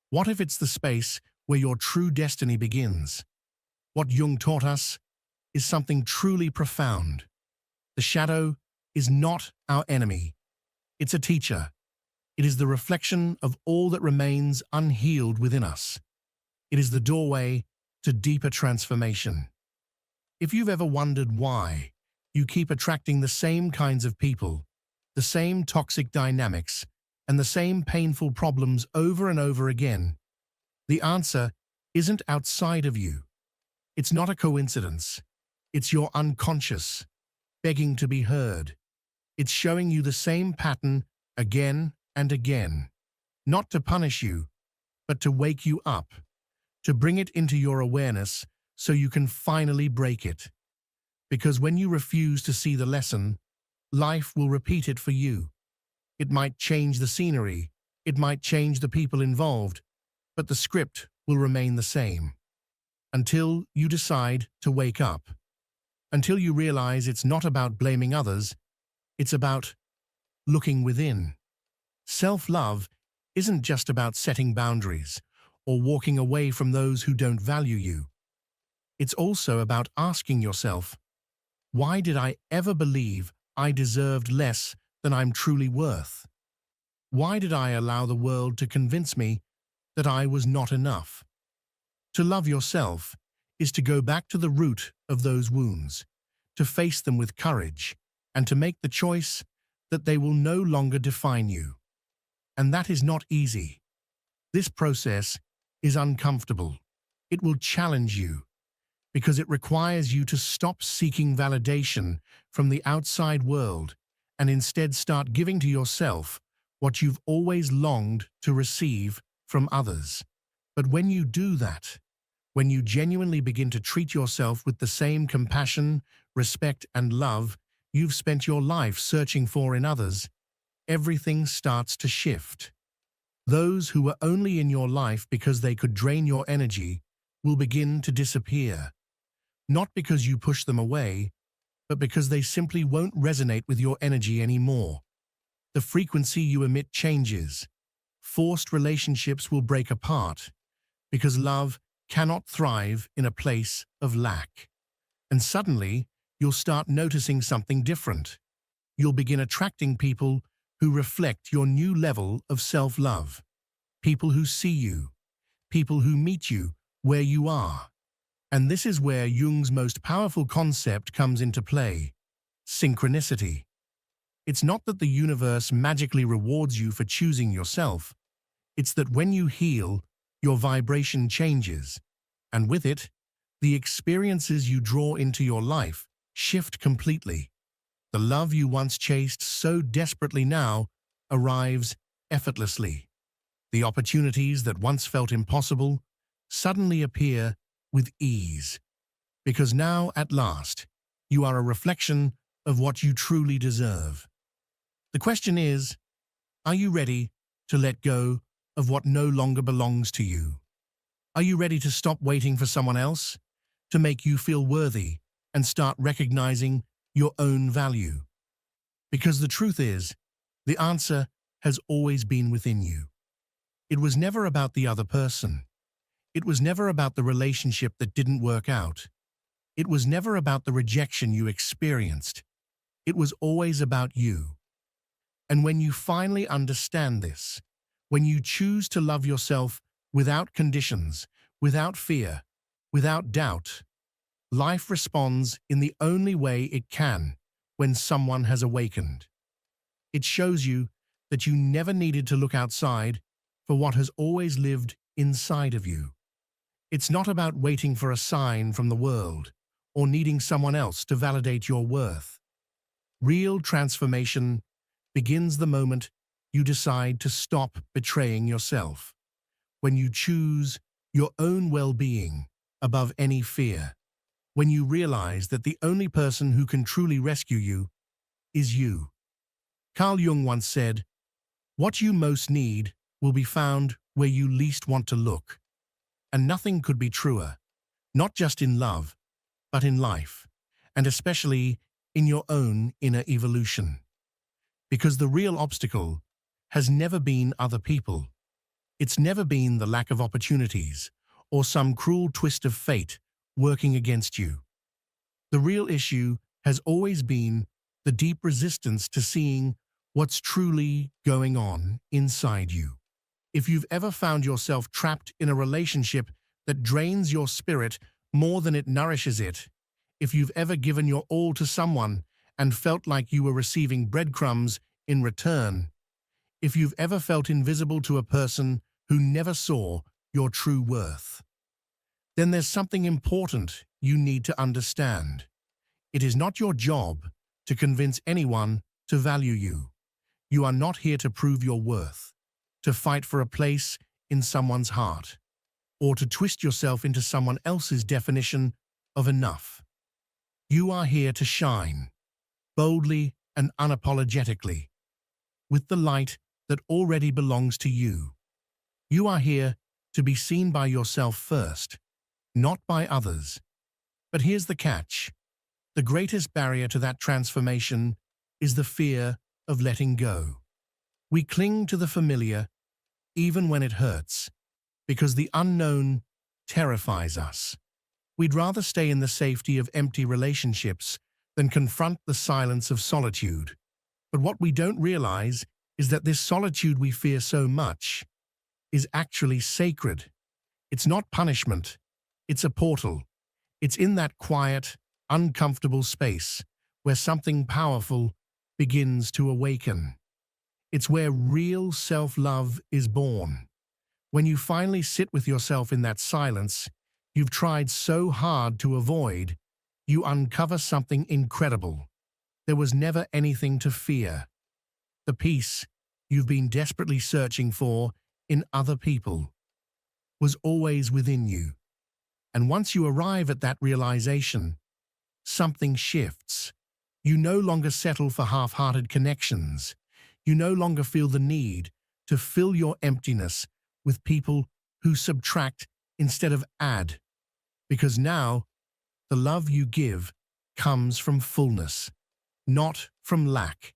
What if it's the space where your true destiny begins? What Jung taught us is something truly profound. The shadow is not our enemy. It's a teacher. It is the reflection of all that remains unhealed within us. It is the doorway to deeper transformation. If you've ever wondered why you keep attracting the same kinds of people, the same toxic dynamics, and the same painful problems over and over again, the answer isn't outside of you. It's not a coincidence. It's your unconscious, begging to be heard. It's showing you the same pattern again and again, not to punish you, but to wake you up, to bring it into your awareness so you can finally break it. Because when you refuse to see the lesson, life will repeat it for you. It might change the scenery, it might change the people involved, but the script will remain the same. Until you decide to wake up. Until you realize it's not about blaming others, it's about looking within. Self-love isn't just about setting boundaries or walking away from those who don't value you. It's also about asking yourself, why did I ever believe I deserved less than I'm truly worth? Why did I allow the world to convince me that I was not enough? To love yourself is to go back to the root of those wounds, to face them with courage, and to make the choice that they will no longer define you. And that is not easy. This process is uncomfortable. It will challenge you because it requires you to stop seeking validation from the outside world and instead start giving to yourself what you've always longed to receive from others. But when you do that, when you genuinely begin to treat yourself with the same compassion, respect, and love you've spent your life searching for in others, everything starts to shift. Those who were only in your life because they could drain your energy will begin to disappear. Not because you push them away, but because they simply won't resonate with your energy anymore. The frequency you emit changes. Forced relationships will break apart because love cannot thrive in a place of lack. And suddenly, you'll start noticing something different. You'll begin attracting people who reflect your new level of self-love. People who see you. People who meet you where you are. And this is where Jung's most powerful concept comes into play: synchronicity. It's not that the universe magically rewards you for choosing yourself. It's that when you heal, your vibration changes, and with it, the experiences you draw into your life shift completely. The love you once chased so desperately now arrives effortlessly. The opportunities that once felt impossible suddenly appear with ease, because now, at last, you are a reflection of what you truly deserve. The question is, are you ready to let go of what no longer belongs to you? Are you ready to stop waiting for someone else to make you feel worthy and start recognizing your own value? Because the truth is, the answer has always been within you. It was never about the other person. It was never about the relationship that didn't work out. It was never about the rejection you experienced. It was always about you. And when you finally understand this, when you choose to love yourself without conditions, without fear, without doubt, life responds in the only way it can when someone has awakened. It shows you that you never needed to look outside for what has always lived inside of you. It's not about waiting for a sign from the world or needing someone else to validate your worth. Real transformation begins the moment you decide to stop betraying yourself, when you choose your own well-being above any fear, when you realize that the only person who can truly rescue you is you. Carl Jung once said, "What you most need will be found where you least want to look." And nothing could be truer, not just in love, but in life, and especially in your own inner evolution. Because the real obstacle has never been other people. It's never been the lack of opportunities or some cruel twist of fate working against you. The real issue has always been the deep resistance to seeing what's truly going on inside you. If you've ever found yourself trapped in a relationship that drains your spirit more than it nourishes it, if you've ever given your all to someone and felt like you were receiving breadcrumbs in return, if you've ever felt invisible to a person who never saw your true worth, then there's something important you need to understand. It is not your job to convince anyone to value you. You are not here to prove your worth, to fight for a place in someone's heart, or to twist yourself into someone else's definition of enough. You are here to shine, boldly and unapologetically, with the light that already belongs to you. You are here to be seen by yourself first, not by others. But here's the catch. The greatest barrier to that transformation is the fear of letting go. We cling to the familiar, even when it hurts, because the unknown terrifies us. We'd rather stay in the safety of empty relationships than confront the silence of solitude. But what we don't realize is that this solitude we fear so much is actually sacred. It's not punishment. It's a portal. It's in that quiet, uncomfortable space where something powerful begins to awaken. It's where real self-love is born. When you finally sit with yourself in that silence you've tried so hard to avoid, you uncover something incredible. There was never anything to fear. The peace you've been desperately searching for in other people was always within you. And once you arrive at that realization, something shifts. You no longer settle for half-hearted connections. You no longer feel the need to fill your emptiness with people who subtract instead of add. Because now, the love you give comes from fullness, not from lack.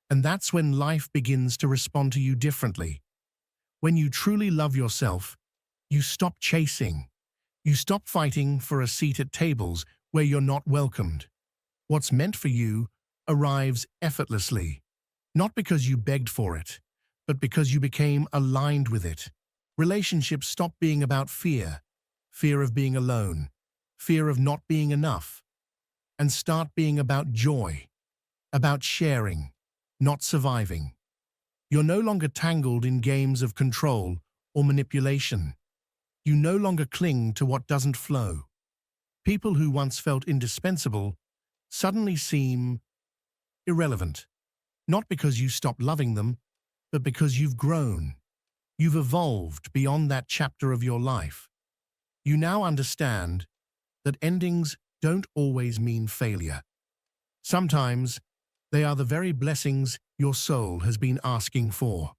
And that's when life begins to respond to you differently. When you truly love yourself, you stop chasing. You stop fighting for a seat at tables where you're not welcomed. What's meant for you arrives effortlessly, not because you begged for it, but because you became aligned with it. Relationships stop being about fear, fear of being alone, fear of not being enough, and start being about joy, about sharing, not surviving. You're no longer tangled in games of control or manipulation. You no longer cling to what doesn't flow. People who once felt indispensable suddenly seem irrelevant, not because you stopped loving them, but because you've grown. You've evolved beyond that chapter of your life. You now understand that endings don't always mean failure. Sometimes they are the very blessings your soul has been asking for.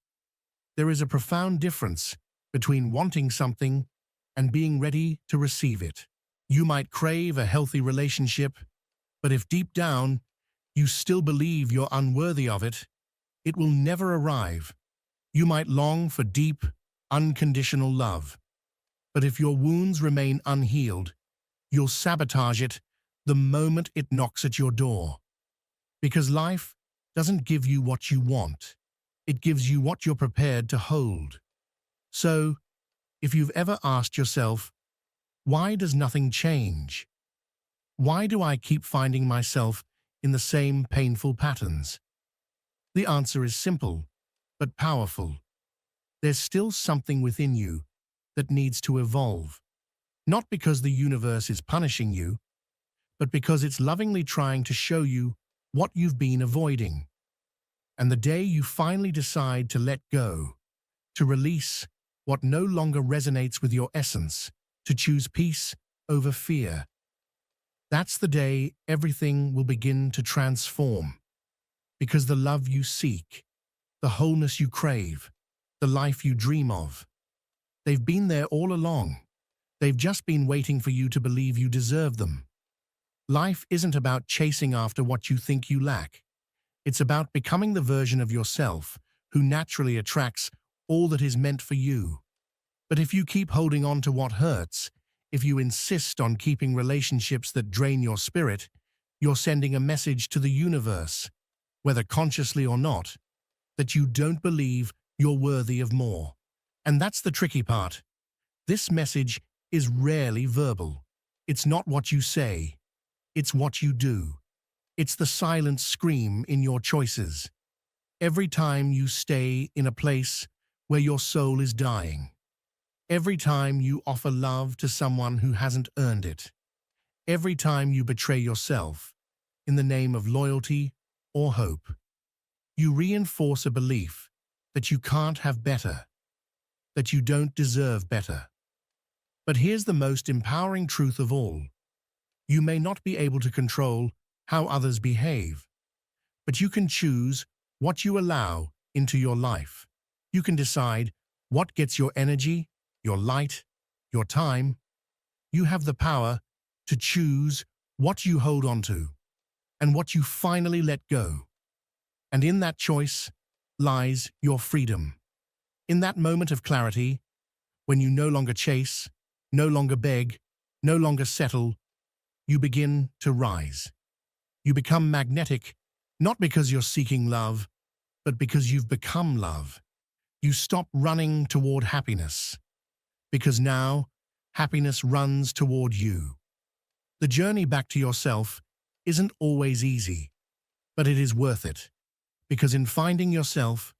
There is a profound difference between wanting something and being ready to receive it. You might crave a healthy relationship, but if deep down you still believe you're unworthy of it, it will never arrive. You might long for deep, unconditional love, But if your wounds remain unhealed, you'll sabotage it the moment it knocks at your door. Because life doesn't give you what you want. It gives you what you're prepared to hold. So, if you've ever asked yourself, why does nothing change? Why do I keep finding myself in the same painful patterns? The answer is simple, but powerful. There's still something within you that needs to evolve. Not because the universe is punishing you, but because it's lovingly trying to show you what you've been avoiding. And the day you finally decide to let go, to release what no longer resonates with your essence, to choose peace over fear, that's the day everything will begin to transform. Because the love you seek, the wholeness you crave, the life you dream of, they've been there all along. They've just been waiting for you to believe you deserve them. Life isn't about chasing after what you think you lack. It's about becoming the version of yourself who naturally attracts all that is meant for you. But if you keep holding on to what hurts, if you insist on keeping relationships that drain your spirit, you're sending a message to the universe, whether consciously or not, that you don't believe you're worthy of more. And that's the tricky part. This message is rarely verbal. It's not what you say. It's what you do. It's the silent scream in your choices. Every time you stay in a place where your soul is dying. Every time you offer love to someone who hasn't earned it. Every time you betray yourself in the name of loyalty or hope. You reinforce a belief that you can't have better, that you don't deserve better. But here's the most empowering truth of all. You may not be able to control how others behave, but you can choose what you allow into your life. You can decide what gets your energy, your light, your time. You have the power to choose what you hold on to and what you finally let go. And in that choice lies your freedom. In that moment of clarity, when you no longer chase, no longer beg, no longer settle, you begin to rise. You become magnetic, not because you're seeking love, but because you've become love. You stop running toward happiness, because now happiness runs toward you. The journey back to yourself isn't always easy, but it is worth it, because in finding yourself,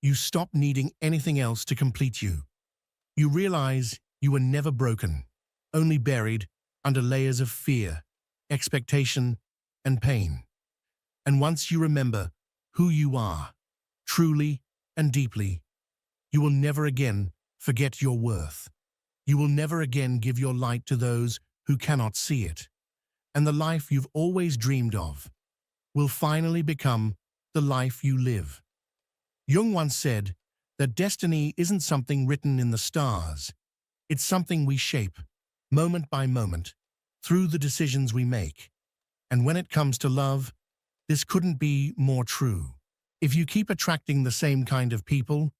you stop needing anything else to complete you. You realize you were never broken, only buried under layers of fear, expectation, and pain. And once you remember who you are, truly and deeply, you will never again forget your worth. You will never again give your light to those who cannot see it. And the life you've always dreamed of will finally become the life you live. Jung once said that destiny isn't something written in the stars. It's something we shape, moment by moment, through the decisions we make. And when it comes to love, this couldn't be more true. If you keep attracting the same kind of people,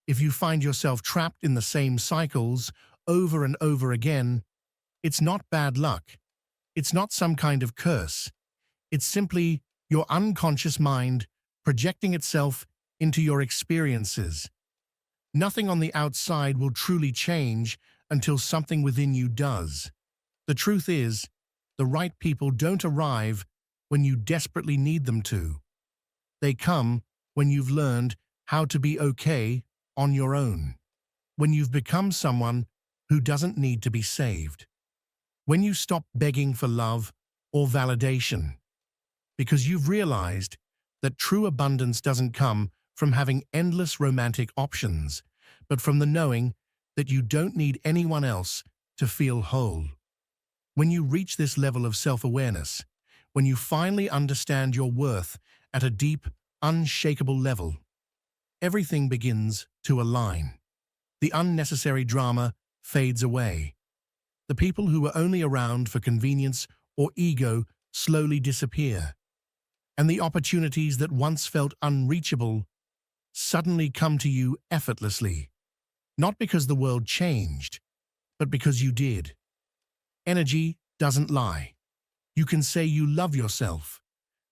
if you find yourself trapped in the same cycles over and over again, it's not bad luck. It's not some kind of curse. It's simply your unconscious mind projecting itself into your experiences. Nothing on the outside will truly change until something within you does. The truth is, the right people don't arrive when you desperately need them to. They come when you've learned how to be okay on your own. When you've become someone who doesn't need to be saved. When you stop begging for love or validation. Because you've realized that true abundance doesn't come from having endless romantic options, but from the knowing that you don't need anyone else to feel whole. When you reach this level of self-awareness, when you finally understand your worth at a deep, unshakable level, everything begins to align. The unnecessary drama fades away. The people who were only around for convenience or ego slowly disappear. And the opportunities that once felt unreachable suddenly come to you effortlessly. Not because the world changed, but because you did. Energy doesn't lie. You can say you love yourself,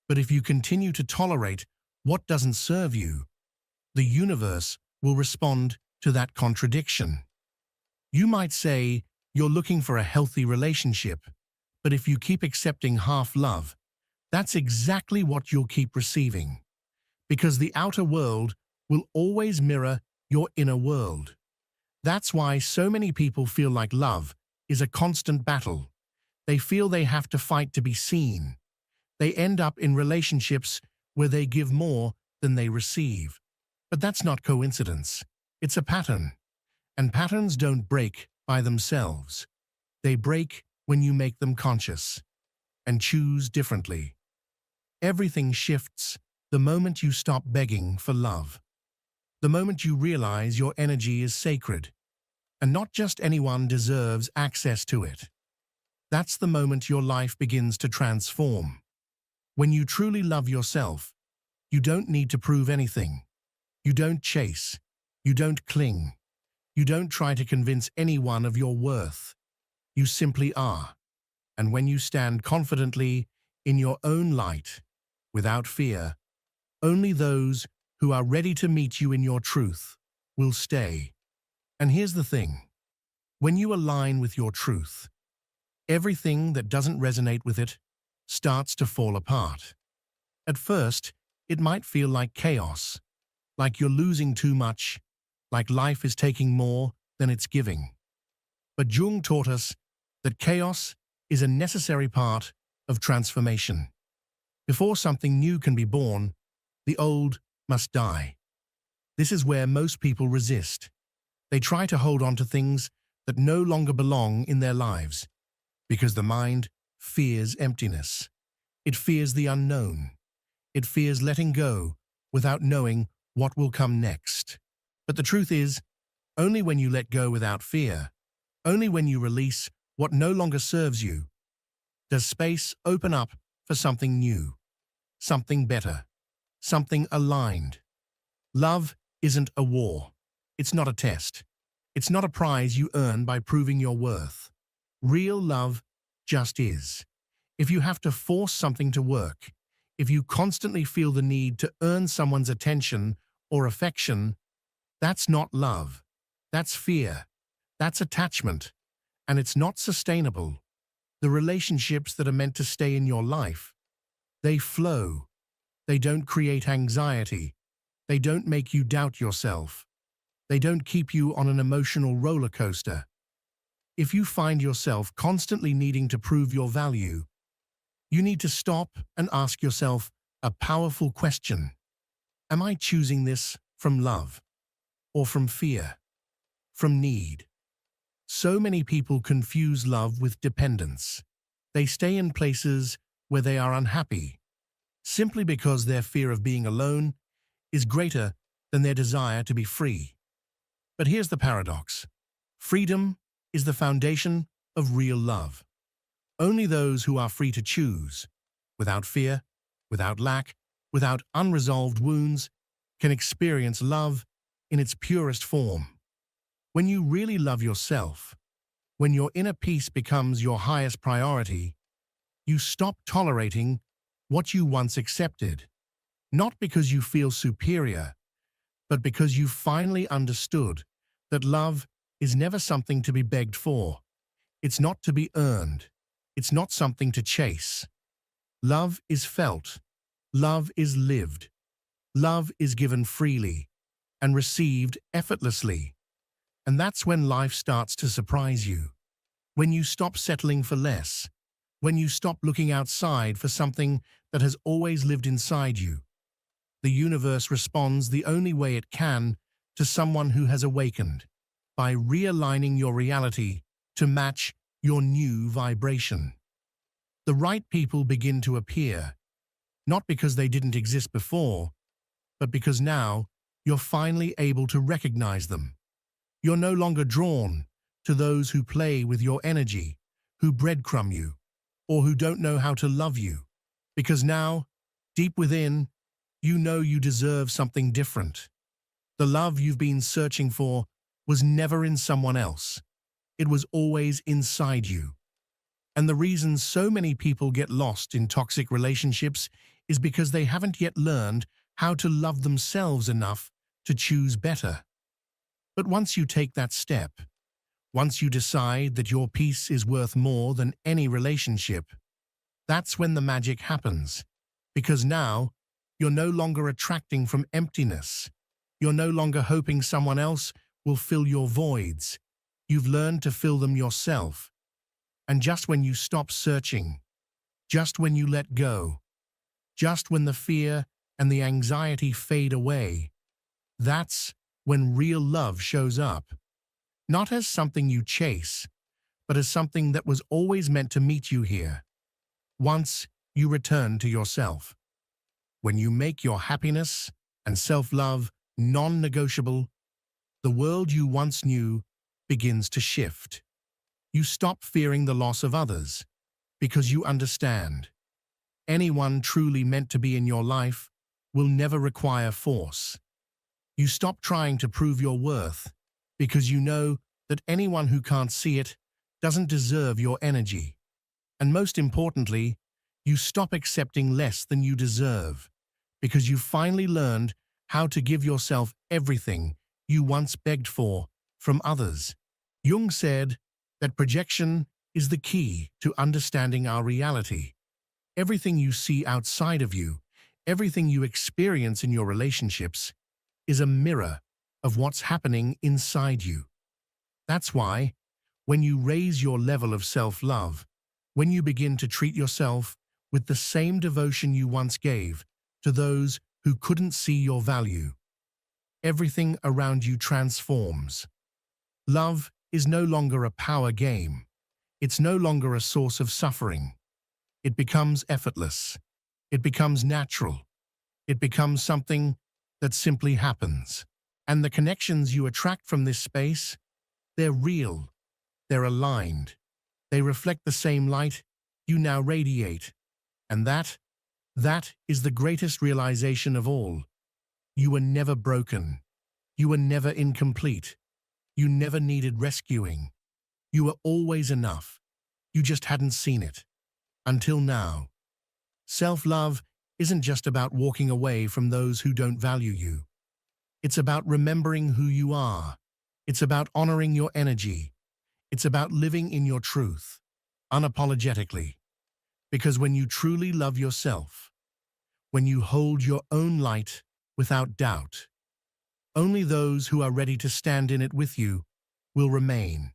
but if you continue to tolerate what doesn't serve you, the universe will respond to that contradiction. You might say you're looking for a healthy relationship, but if you keep accepting half love, that's exactly what you'll keep receiving. Because the outer world will always mirror your inner world. That's why so many people feel like love is a constant battle. They feel they have to fight to be seen. They end up in relationships where they give more than they receive. But that's not coincidence. It's a pattern. And patterns don't break by themselves. They break when you make them conscious and choose differently. Everything shifts the moment you stop begging for love. The moment you realize your energy is sacred, and not just anyone deserves access to it. That's the moment your life begins to transform. When you truly love yourself, you don't need to prove anything. You don't chase. You don't cling. You don't try to convince anyone of your worth. You simply are. And when you stand confidently in your own light, without fear, only those who are ready to meet you in your truth will stay. And here's the thing. When you align with your truth, everything that doesn't resonate with it starts to fall apart. At first, it might feel like chaos, like you're losing too much, like life is taking more than it's giving. But Jung taught us that chaos is a necessary part of transformation. Before something new can be born, the old must die. This is where most people resist. They try to hold on to things that no longer belong in their lives, because the mind fears emptiness. It fears the unknown. It fears letting go without knowing what will come next. But the truth is, only when you let go without fear, only when you release what no longer serves you, does space open up for something new, something better, something aligned. Love isn't a war. It's not a test. It's not a prize you earn by proving your worth. Real love just is. If you have to force something to work, if you constantly feel the need to earn someone's attention or affection, that's not love. That's fear. That's attachment. And it's not sustainable. The relationships that are meant to stay in your life, they flow. They don't create anxiety. They don't make you doubt yourself. They don't keep you on an emotional roller coaster. If you find yourself constantly needing to prove your value, you need to stop and ask yourself a powerful question. Am I choosing this from love or from fear, from need? So many people confuse love with dependence. They stay in places where they are unhappy, simply because their fear of being alone is greater than their desire to be free. But here's the paradox. Freedom is the foundation of real love. Only those who are free to choose, without fear, without lack, without unresolved wounds, can experience love in its purest form. When you really love yourself, when your inner peace becomes your highest priority, you stop tolerating what you once accepted, not because you feel superior, but because you finally understood that love is never something to be begged for. It's not to be earned. It's not something to chase. Love is felt. Love is lived. Love is given freely and received effortlessly. And that's when life starts to surprise you. When you stop settling for less. When you stop looking outside for something that has always lived inside you. The universe responds the only way it can to someone who has awakened, by realigning your reality to match your new vibration. The right people begin to appear, not because they didn't exist before, but because now you're finally able to recognize them. You're no longer drawn to those who play with your energy, who breadcrumb you, or who don't know how to love you, because now, deep within, you know you deserve something different. The love you've been searching for was never in someone else. It was always inside you. And the reason so many people get lost in toxic relationships is because they haven't yet learned how to love themselves enough to choose better. But once you take that step, once you decide that your peace is worth more than any relationship, that's when the magic happens. Because now, you're no longer attracting from emptiness. You're no longer hoping someone else will fill your voids. You've learned to fill them yourself. And just when you stop searching, just when you let go, just when the fear and the anxiety fade away, that's when real love shows up. Not as something you chase, but as something that was always meant to meet you here. Once you return to yourself. When you make your happiness and self-love non-negotiable, the world you once knew begins to shift. You stop fearing the loss of others because you understand. Anyone truly meant to be in your life will never require force. You stop trying to prove your worth because you know that anyone who can't see it doesn't deserve your energy. And most importantly, you stop accepting less than you deserve because you finally learned how to give yourself everything you once begged for from others. Jung said that projection is the key to understanding our reality. Everything you see outside of you, everything you experience in your relationships, is a mirror of what's happening inside you. That's why, when you raise your level of self-love, when you begin to treat yourself with the same devotion you once gave to those who couldn't see your value, everything around you transforms. Love is no longer a power game. It's no longer a source of suffering. It becomes effortless. It becomes natural. It becomes something that simply happens. And the connections you attract from this space, they're real. They're aligned. They reflect the same light you now radiate. And that is the greatest realization of all. You were never broken. You were never incomplete. You never needed rescuing. You were always enough. You just hadn't seen it. Until now. Self-love isn't just about walking away from those who don't value you. It's about remembering who you are. It's about honoring your energy. It's about living in your truth, unapologetically. Because when you truly love yourself, when you hold your own light without doubt, only those who are ready to stand in it with you will remain.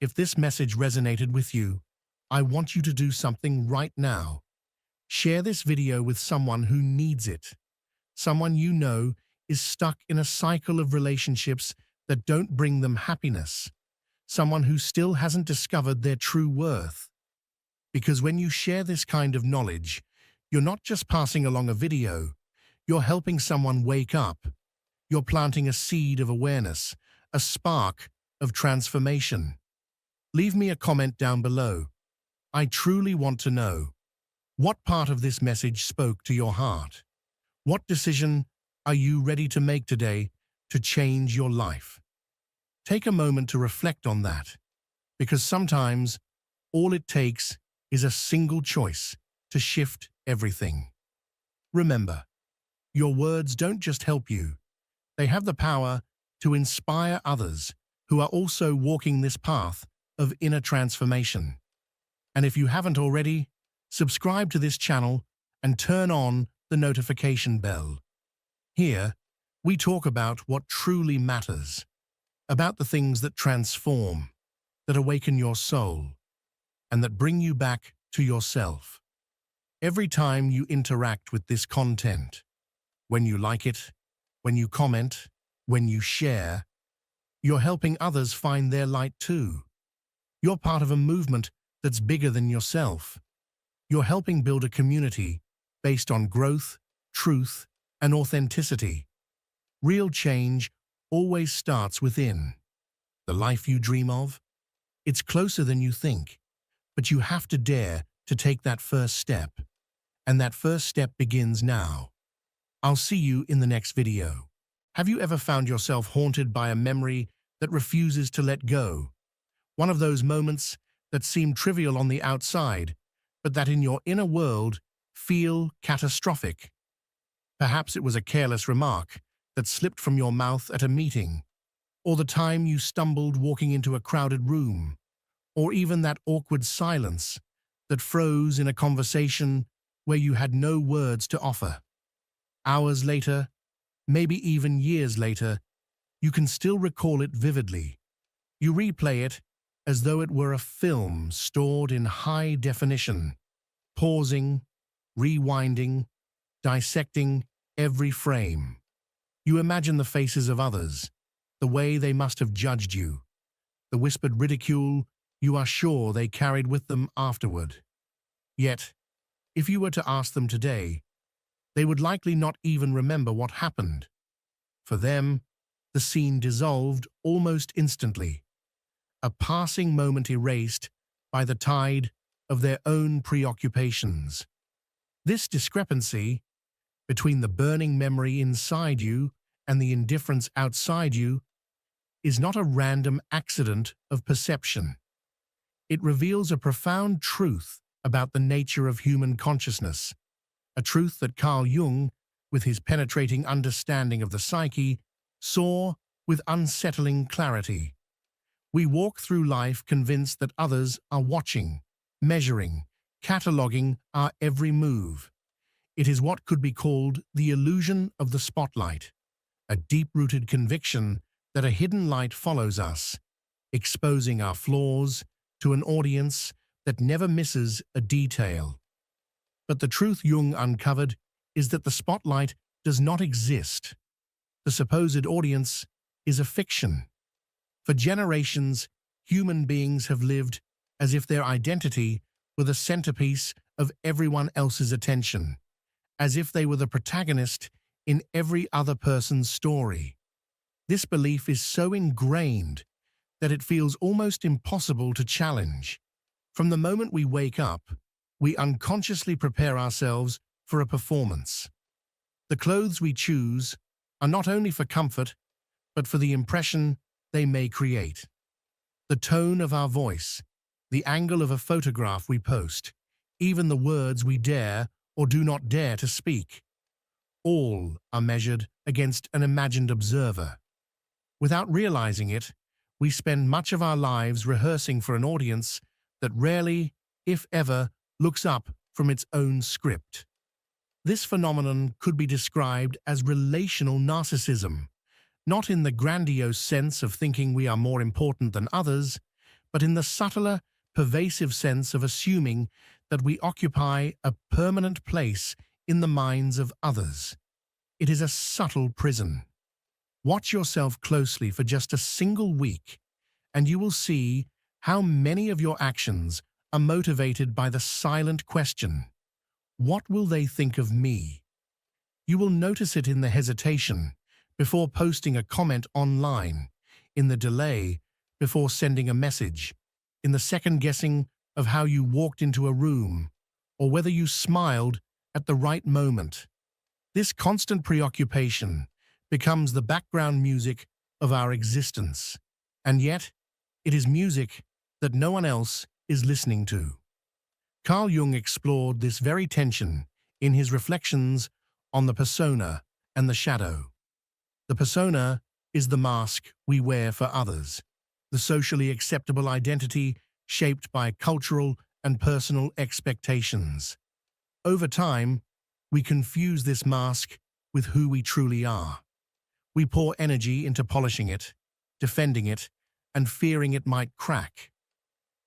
If this message resonated with you, I want you to do something right now. Share this video with someone who needs it. Someone you know is stuck in a cycle of relationships that don't bring them happiness. Someone who still hasn't discovered their true worth. Because when you share this kind of knowledge, you're not just passing along a video, you're helping someone wake up. You're planting a seed of awareness, a spark of transformation. Leave me a comment down below. I truly want to know, what part of this message spoke to your heart? What decision are you ready to make today to change your life? Take a moment to reflect on that, because sometimes all it takes is a single choice to shift everything. Remember, your words don't just help you. They have the power to inspire others who are also walking this path of inner transformation. And if you haven't already, subscribe to this channel and turn on the notification bell. Here, we talk about what truly matters, about the things that transform, that awaken your soul, and that bring you back to yourself. Every time you interact with this content, when you like it, when you comment, when you share, you're helping others find their light too. You're part of a movement that's bigger than yourself. You're helping build a community based on growth, truth, and authenticity. Real change always starts within. The life you dream of? It's closer than you think, but you have to dare to take that first step. And that first step begins now. I'll see you in the next video. Have you ever found yourself haunted by a memory that refuses to let go? One of those moments that seem trivial on the outside, but that in your inner world feel catastrophic. Perhaps it was a careless remark that slipped from your mouth at a meeting, or the time you stumbled walking into a crowded room, or even that awkward silence that froze in a conversation where you had no words to offer. Hours later, maybe even years later, you can still recall it vividly. You replay it as though it were a film stored in high definition, pausing, rewinding, dissecting every frame. You imagine the faces of others, the way they must have judged you, the whispered ridicule you are sure they carried with them afterward. Yet, if you were to ask them today, they would likely not even remember what happened. For them, the scene dissolved almost instantly, a passing moment erased by the tide of their own preoccupations. This discrepancy between the burning memory inside you and the indifference outside you is not a random accident of perception. It reveals a profound truth about the nature of human consciousness, a truth that Carl Jung, with his penetrating understanding of the psyche, saw with unsettling clarity. We walk through life convinced that others are watching, measuring, cataloging our every move. It is what could be called the illusion of the spotlight, a deep-rooted conviction that a hidden light follows us, exposing our flaws to an audience that never misses a detail. But the truth Jung uncovered is that the spotlight does not exist. The supposed audience is a fiction. For generations, human beings have lived as if their identity were the centerpiece of everyone else's attention, as if they were the protagonist in every other person's story. This belief is so ingrained that it feels almost impossible to challenge. From the moment we wake up, we unconsciously prepare ourselves for a performance. The clothes we choose are not only for comfort, but for the impression they may create. The tone of our voice, the angle of a photograph we post, even the words we dare or do not dare to speak, all are measured against an imagined observer. Without realizing it, we spend much of our lives rehearsing for an audience that rarely, if ever, looks up from its own script. This phenomenon could be described as relational narcissism, not in the grandiose sense of thinking we are more important than others, but in the subtler, pervasive sense of assuming that we occupy a permanent place in the minds of others. It is a subtle prison. Watch yourself closely for just a single week, and you will see how many of your actions are motivated by the silent question, "What will they think of me?" You will notice it in the hesitation before posting a comment online, in the delay before sending a message, in the second-guessing of how you walked into a room, or whether you smiled at the right moment. This constant preoccupation becomes the background music of our existence, and yet it is music that no one else is listening to. Carl Jung explored this very tension in his reflections on the persona and the shadow. The persona is the mask we wear for others, the socially acceptable identity shaped by cultural and personal expectations. Over time, we confuse this mask with who we truly are. We pour energy into polishing it, defending it, and fearing it might crack.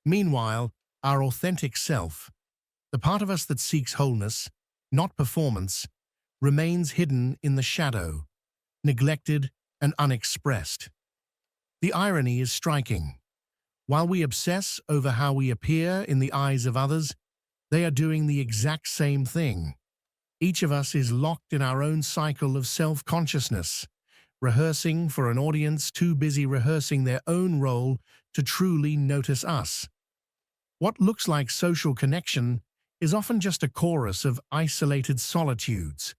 Meanwhile, our authentic self, the part of us that seeks wholeness, not performance, remains hidden in the shadow, neglected and unexpressed. The irony is striking. While we obsess over how we appear in the eyes of others, they are doing the exact same thing. Each of us is locked in our own cycle of self-consciousness, rehearsing for an audience too busy rehearsing their own role to truly notice us. What looks like social connection is often just a chorus of isolated solitudes.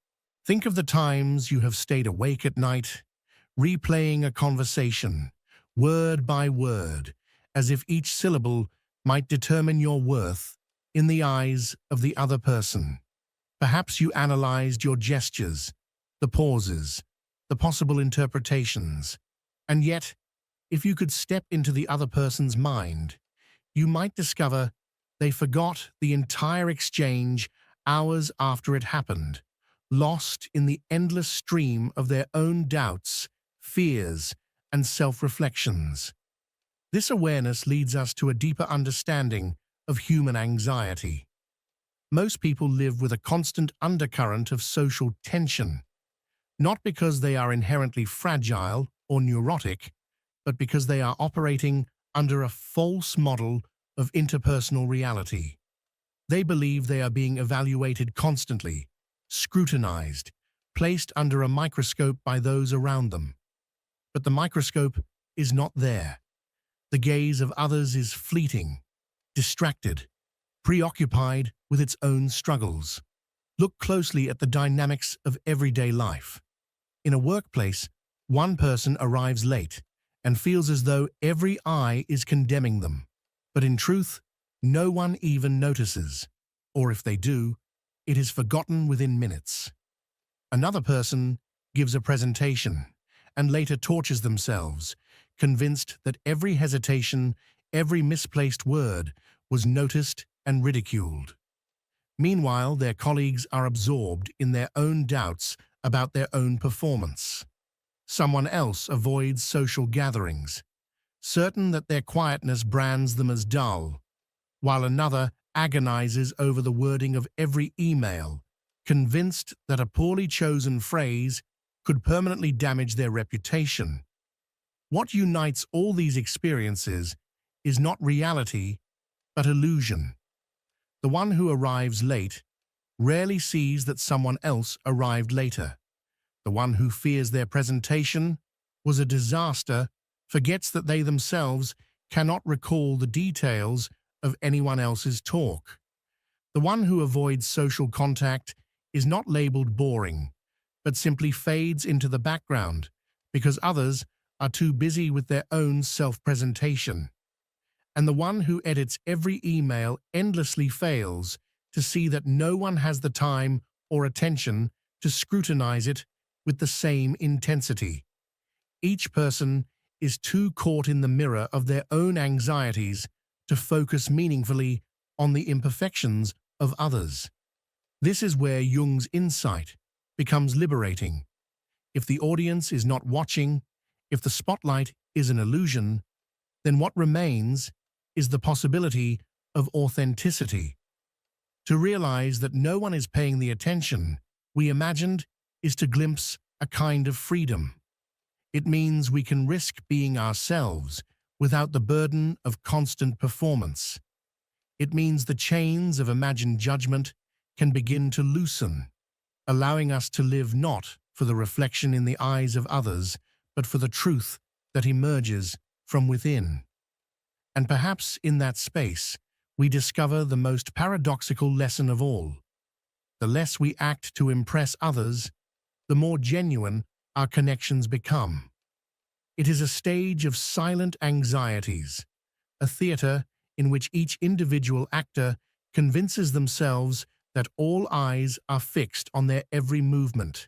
Think of the times you have stayed awake at night, replaying a conversation, word by word, as if each syllable might determine your worth in the eyes of the other person. Perhaps you analyzed your gestures, the pauses, the possible interpretations, and yet, if you could step into the other person's mind, you might discover they forgot the entire exchange hours after it happened, lost in the endless stream of their own doubts, fears, and self-reflections. This awareness leads us to a deeper understanding of human anxiety. Most people live with a constant undercurrent of social tension, not because they are inherently fragile or neurotic, but because they are operating under a false model of interpersonal reality. They believe they are being evaluated constantly, scrutinized, placed under a microscope by those around them. But the microscope is not there. The gaze of others is fleeting, distracted, preoccupied with its own struggles. Look closely at the dynamics of everyday life. In a workplace, one person arrives late and feels as though every eye is condemning them. But in truth, no one even notices, or if they do, it is forgotten within minutes. Another person gives a presentation and later tortures themselves, convinced that every hesitation, every misplaced word was noticed and ridiculed. Meanwhile, their colleagues are absorbed in their own doubts about their own performance. Someone else avoids social gatherings, certain that their quietness brands them as dull, while another agonizes over the wording of every email, convinced that a poorly chosen phrase could permanently damage their reputation. What unites all these experiences is not reality, but illusion. The one who arrives late rarely sees that someone else arrived later. The one who fears their presentation was a disaster forgets that they themselves cannot recall the details of anyone else's talk. The one who avoids social contact is not labeled boring, but simply fades into the background because others are too busy with their own self-presentation. And the one who edits every email endlessly fails to see that no one has the time or attention to scrutinize it with the same intensity. Each person is too caught in the mirror of their own anxieties to focus meaningfully on the imperfections of others. This is where Jung's insight becomes liberating. If the audience is not watching, if the spotlight is an illusion, then what remains is the possibility of authenticity. To realize that no one is paying the attention we imagined is to glimpse a kind of freedom. It means we can risk being ourselves without the burden of constant performance. It means the chains of imagined judgment can begin to loosen, allowing us to live not for the reflection in the eyes of others, but for the truth that emerges from within. And perhaps in that space, we discover the most paradoxical lesson of all. The less we act to impress others, the more genuine our connections become. It is a stage of silent anxieties, a theater in which each individual actor convinces themselves that all eyes are fixed on their every movement,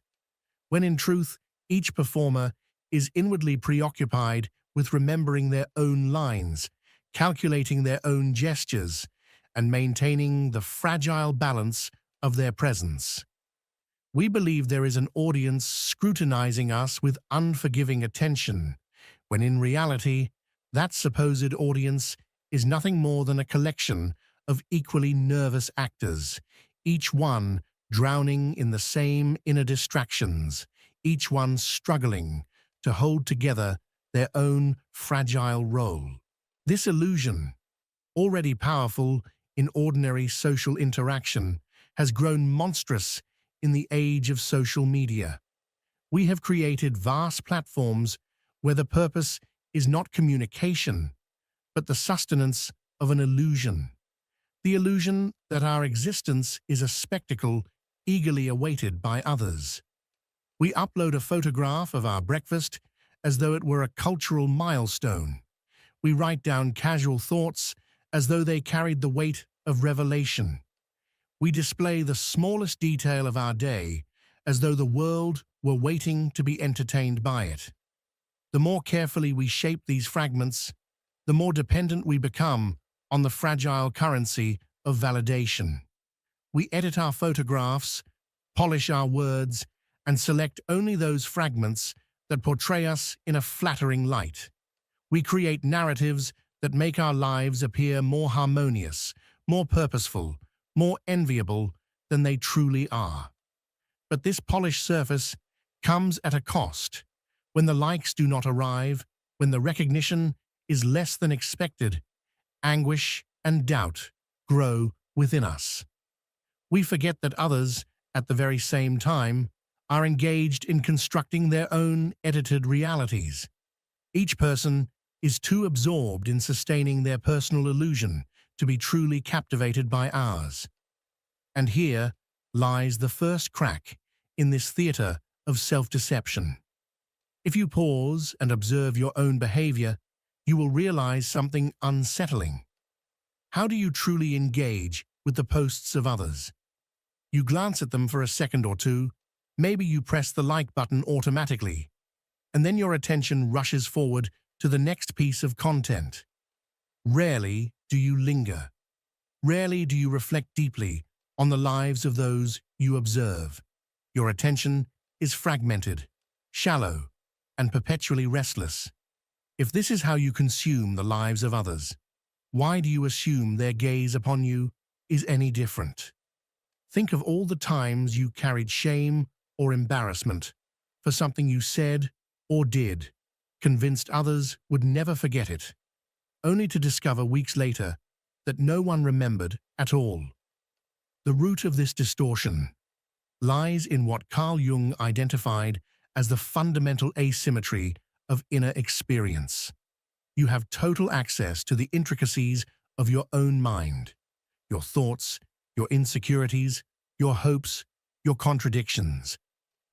when in truth, each performer is inwardly preoccupied with remembering their own lines, calculating their own gestures, and maintaining the fragile balance of their presence. We believe there is an audience scrutinizing us with unforgiving attention, when in reality, that supposed audience is nothing more than a collection of equally nervous actors, each one drowning in the same inner distractions, each one struggling to hold together their own fragile role. This illusion, already powerful in ordinary social interaction, has grown monstrous in the age of social media. We have created vast platforms where the purpose is not communication, but the sustenance of an illusion. The illusion that our existence is a spectacle eagerly awaited by others. We upload a photograph of our breakfast as though it were a cultural milestone. We write down casual thoughts as though they carried the weight of revelation. We display the smallest detail of our day as though the world were waiting to be entertained by it. The more carefully we shape these fragments, the more dependent we become on the fragile currency of validation. We edit our photographs, polish our words, and select only those fragments that portray us in a flattering light. We create narratives that make our lives appear more harmonious, more purposeful, more enviable than they truly are. But this polished surface comes at a cost. When the likes do not arrive, when the recognition is less than expected, anguish and doubt grow within us. We forget that others, at the very same time, are engaged in constructing their own edited realities. Each person is too absorbed in sustaining their personal illusion to be truly captivated by ours. And here lies the first crack in this theater of self-deception. If you pause and observe your own behavior, you will realize something unsettling. How do you truly engage with the posts of others? You glance at them for a second or two, maybe you press the like button automatically, and then your attention rushes forward to the next piece of content. Rarely do you linger. Rarely do you reflect deeply on the lives of those you observe. Your attention is fragmented, shallow, and perpetually restless. If this is how you consume the lives of others, why do you assume their gaze upon you is any different? Think of all the times you carried shame or embarrassment for something you said or did, convinced others would never forget it, only to discover weeks later that no one remembered at all. The root of this distortion lies in what Carl Jung identified as the fundamental asymmetry of inner experience. You have total access to the intricacies of your own mind, your thoughts, your insecurities, your hopes, your contradictions.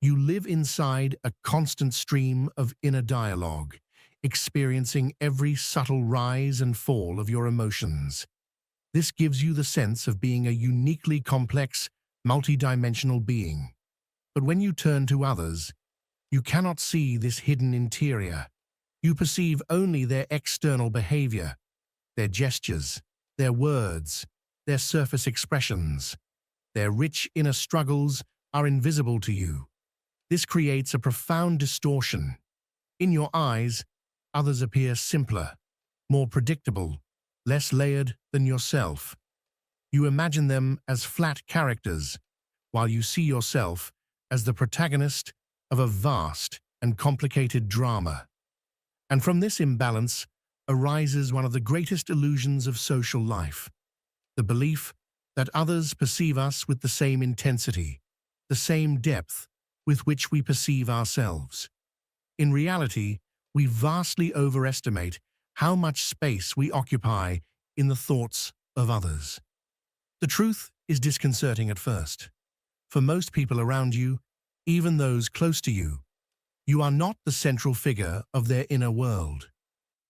You live inside a constant stream of inner dialogue, experiencing every subtle rise and fall of your emotions. This gives you the sense of being a uniquely complex, multidimensional being. But when you turn to others, you cannot see this hidden interior. You perceive only their external behavior, their gestures, their words, their surface expressions. Their rich inner struggles are invisible to you. This creates a profound distortion. In your eyes, others appear simpler, more predictable, less layered than yourself. You imagine them as flat characters, while you see yourself as the protagonist of a vast and complicated drama. And from this imbalance arises one of the greatest illusions of social life, the belief that others perceive us with the same intensity, the same depth with which we perceive ourselves. In reality, we vastly overestimate how much space we occupy in the thoughts of others. The truth is disconcerting at first. For most people around you, even those close to you, you are not the central figure of their inner world.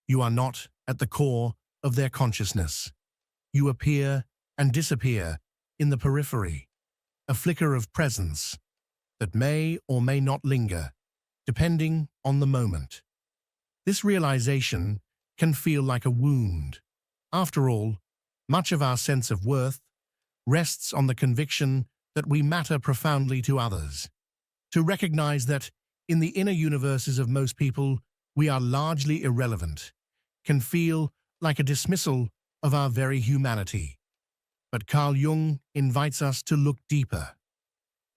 You are not at the core of their consciousness. You appear and disappear in the periphery, a flicker of presence that may or may not linger, depending on the moment. This realization can feel like a wound. After all, much of our sense of worth rests on the conviction that we matter profoundly to others. To recognize that, in the inner universes of most people, we are largely irrelevant, can feel like a dismissal of our very humanity. But Carl Jung invites us to look deeper.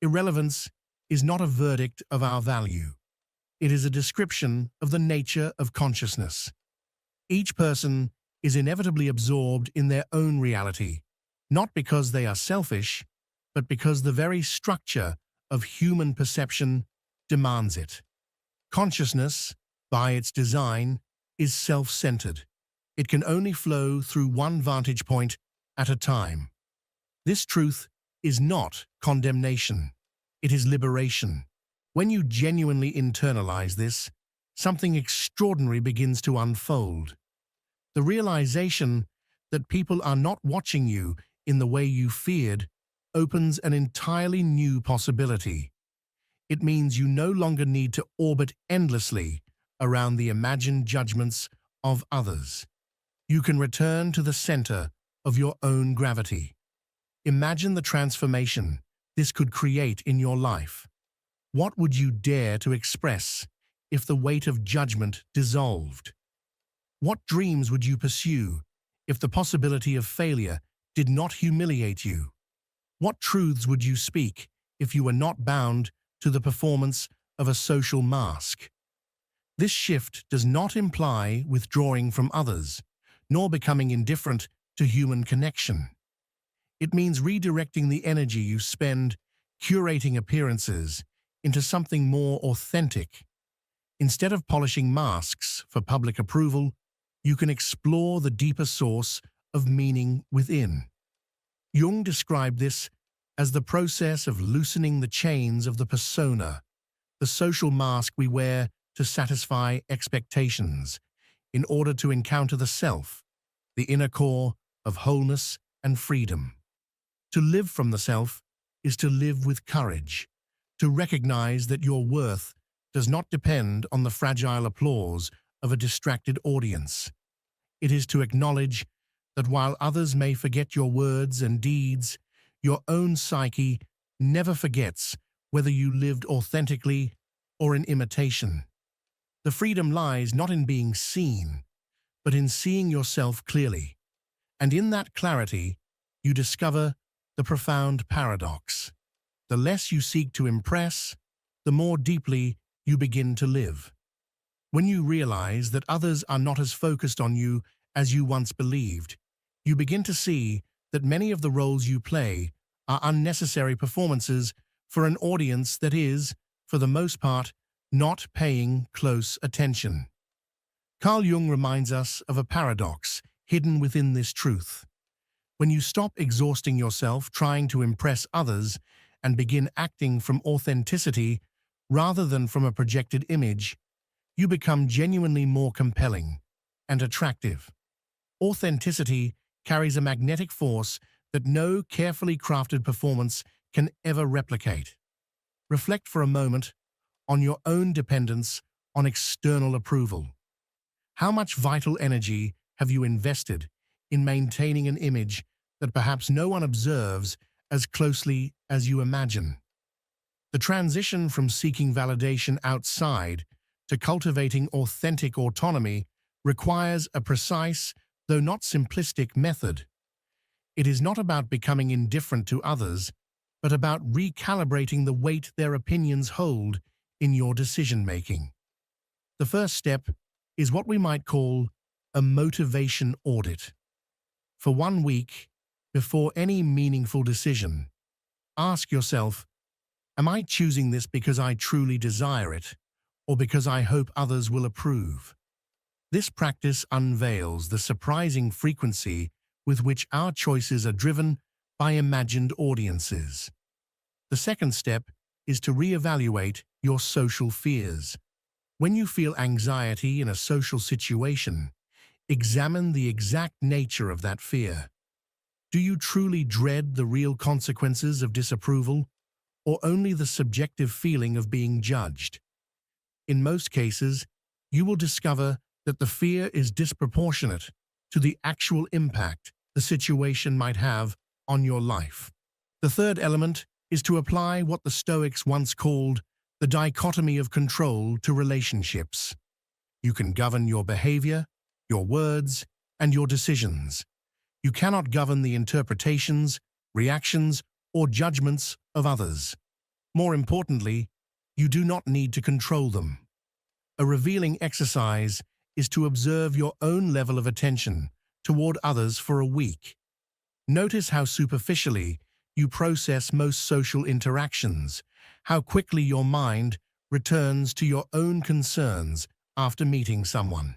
Irrelevance is not a verdict of our value. It is a description of the nature of consciousness. Each person is inevitably absorbed in their own reality, not because they are selfish, but because the very structure of human perception demands it. Consciousness, by its design, is self-centered. It can only flow through one vantage point at a time. This truth is not condemnation. It is liberation. When you genuinely internalize this, something extraordinary begins to unfold. The realization that people are not watching you in the way you feared opens an entirely new possibility. It means you no longer need to orbit endlessly around the imagined judgments of others. You can return to the center of your own gravity. Imagine the transformation this could create in your life. What would you dare to express if the weight of judgment dissolved? What dreams would you pursue if the possibility of failure did not humiliate you? What truths would you speak if you were not bound to the performance of a social mask? This shift does not imply withdrawing from others, nor becoming indifferent to human connection. It means redirecting the energy you spend curating appearances into something more authentic. Instead of polishing masks for public approval, you can explore the deeper source of meaning within. Jung described this as the process of loosening the chains of the persona, the social mask we wear to satisfy expectations, in order to encounter the self, the inner core of wholeness and freedom. To live from the self is to live with courage, to recognize that your worth does not depend on the fragile applause of a distracted audience. It is to acknowledge that while others may forget your words and deeds, your own psyche never forgets whether you lived authentically or in imitation. The freedom lies not in being seen, but in seeing yourself clearly. And in that clarity, you discover the profound paradox. The less you seek to impress, the more deeply you begin to live. When you realize that others are not as focused on you as you once believed, you begin to see that many of the roles you play are unnecessary performances for an audience that is, for the most part, not paying close attention. Carl Jung reminds us of a paradox hidden within this truth. When you stop exhausting yourself trying to impress others and begin acting from authenticity rather than from a projected image, you become genuinely more compelling and attractive. Authenticity carries a magnetic force that no carefully crafted performance can ever replicate. Reflect for a moment on your own dependence on external approval. How much vital energy have you invested in maintaining an image that perhaps no one observes as closely as you imagine? The transition from seeking validation outside to cultivating authentic autonomy requires a precise, though not simplistic, method. It is not about becoming indifferent to others, but about recalibrating the weight their opinions hold in your decision-making. The first step is what we might call a motivation audit. For 1 week, before any meaningful decision, ask yourself, am I choosing this because I truly desire it, or because I hope others will approve? This practice unveils the surprising frequency with which our choices are driven by imagined audiences. The second step is to reevaluate your social fears. When you feel anxiety in a social situation, examine the exact nature of that fear. Do you truly dread the real consequences of disapproval, or only the subjective feeling of being judged? In most cases, you will discover that the fear is disproportionate to the actual impact the situation might have on your life. The third element is to apply what the Stoics once called the dichotomy of control to relationships. You can govern your behavior, your words, and your decisions. You cannot govern the interpretations, reactions, or judgments of others. More importantly, you do not need to control them. A revealing exercise is to observe your own level of attention toward others for a week. Notice how superficially you process most social interactions, how quickly your mind returns to your own concerns after meeting someone.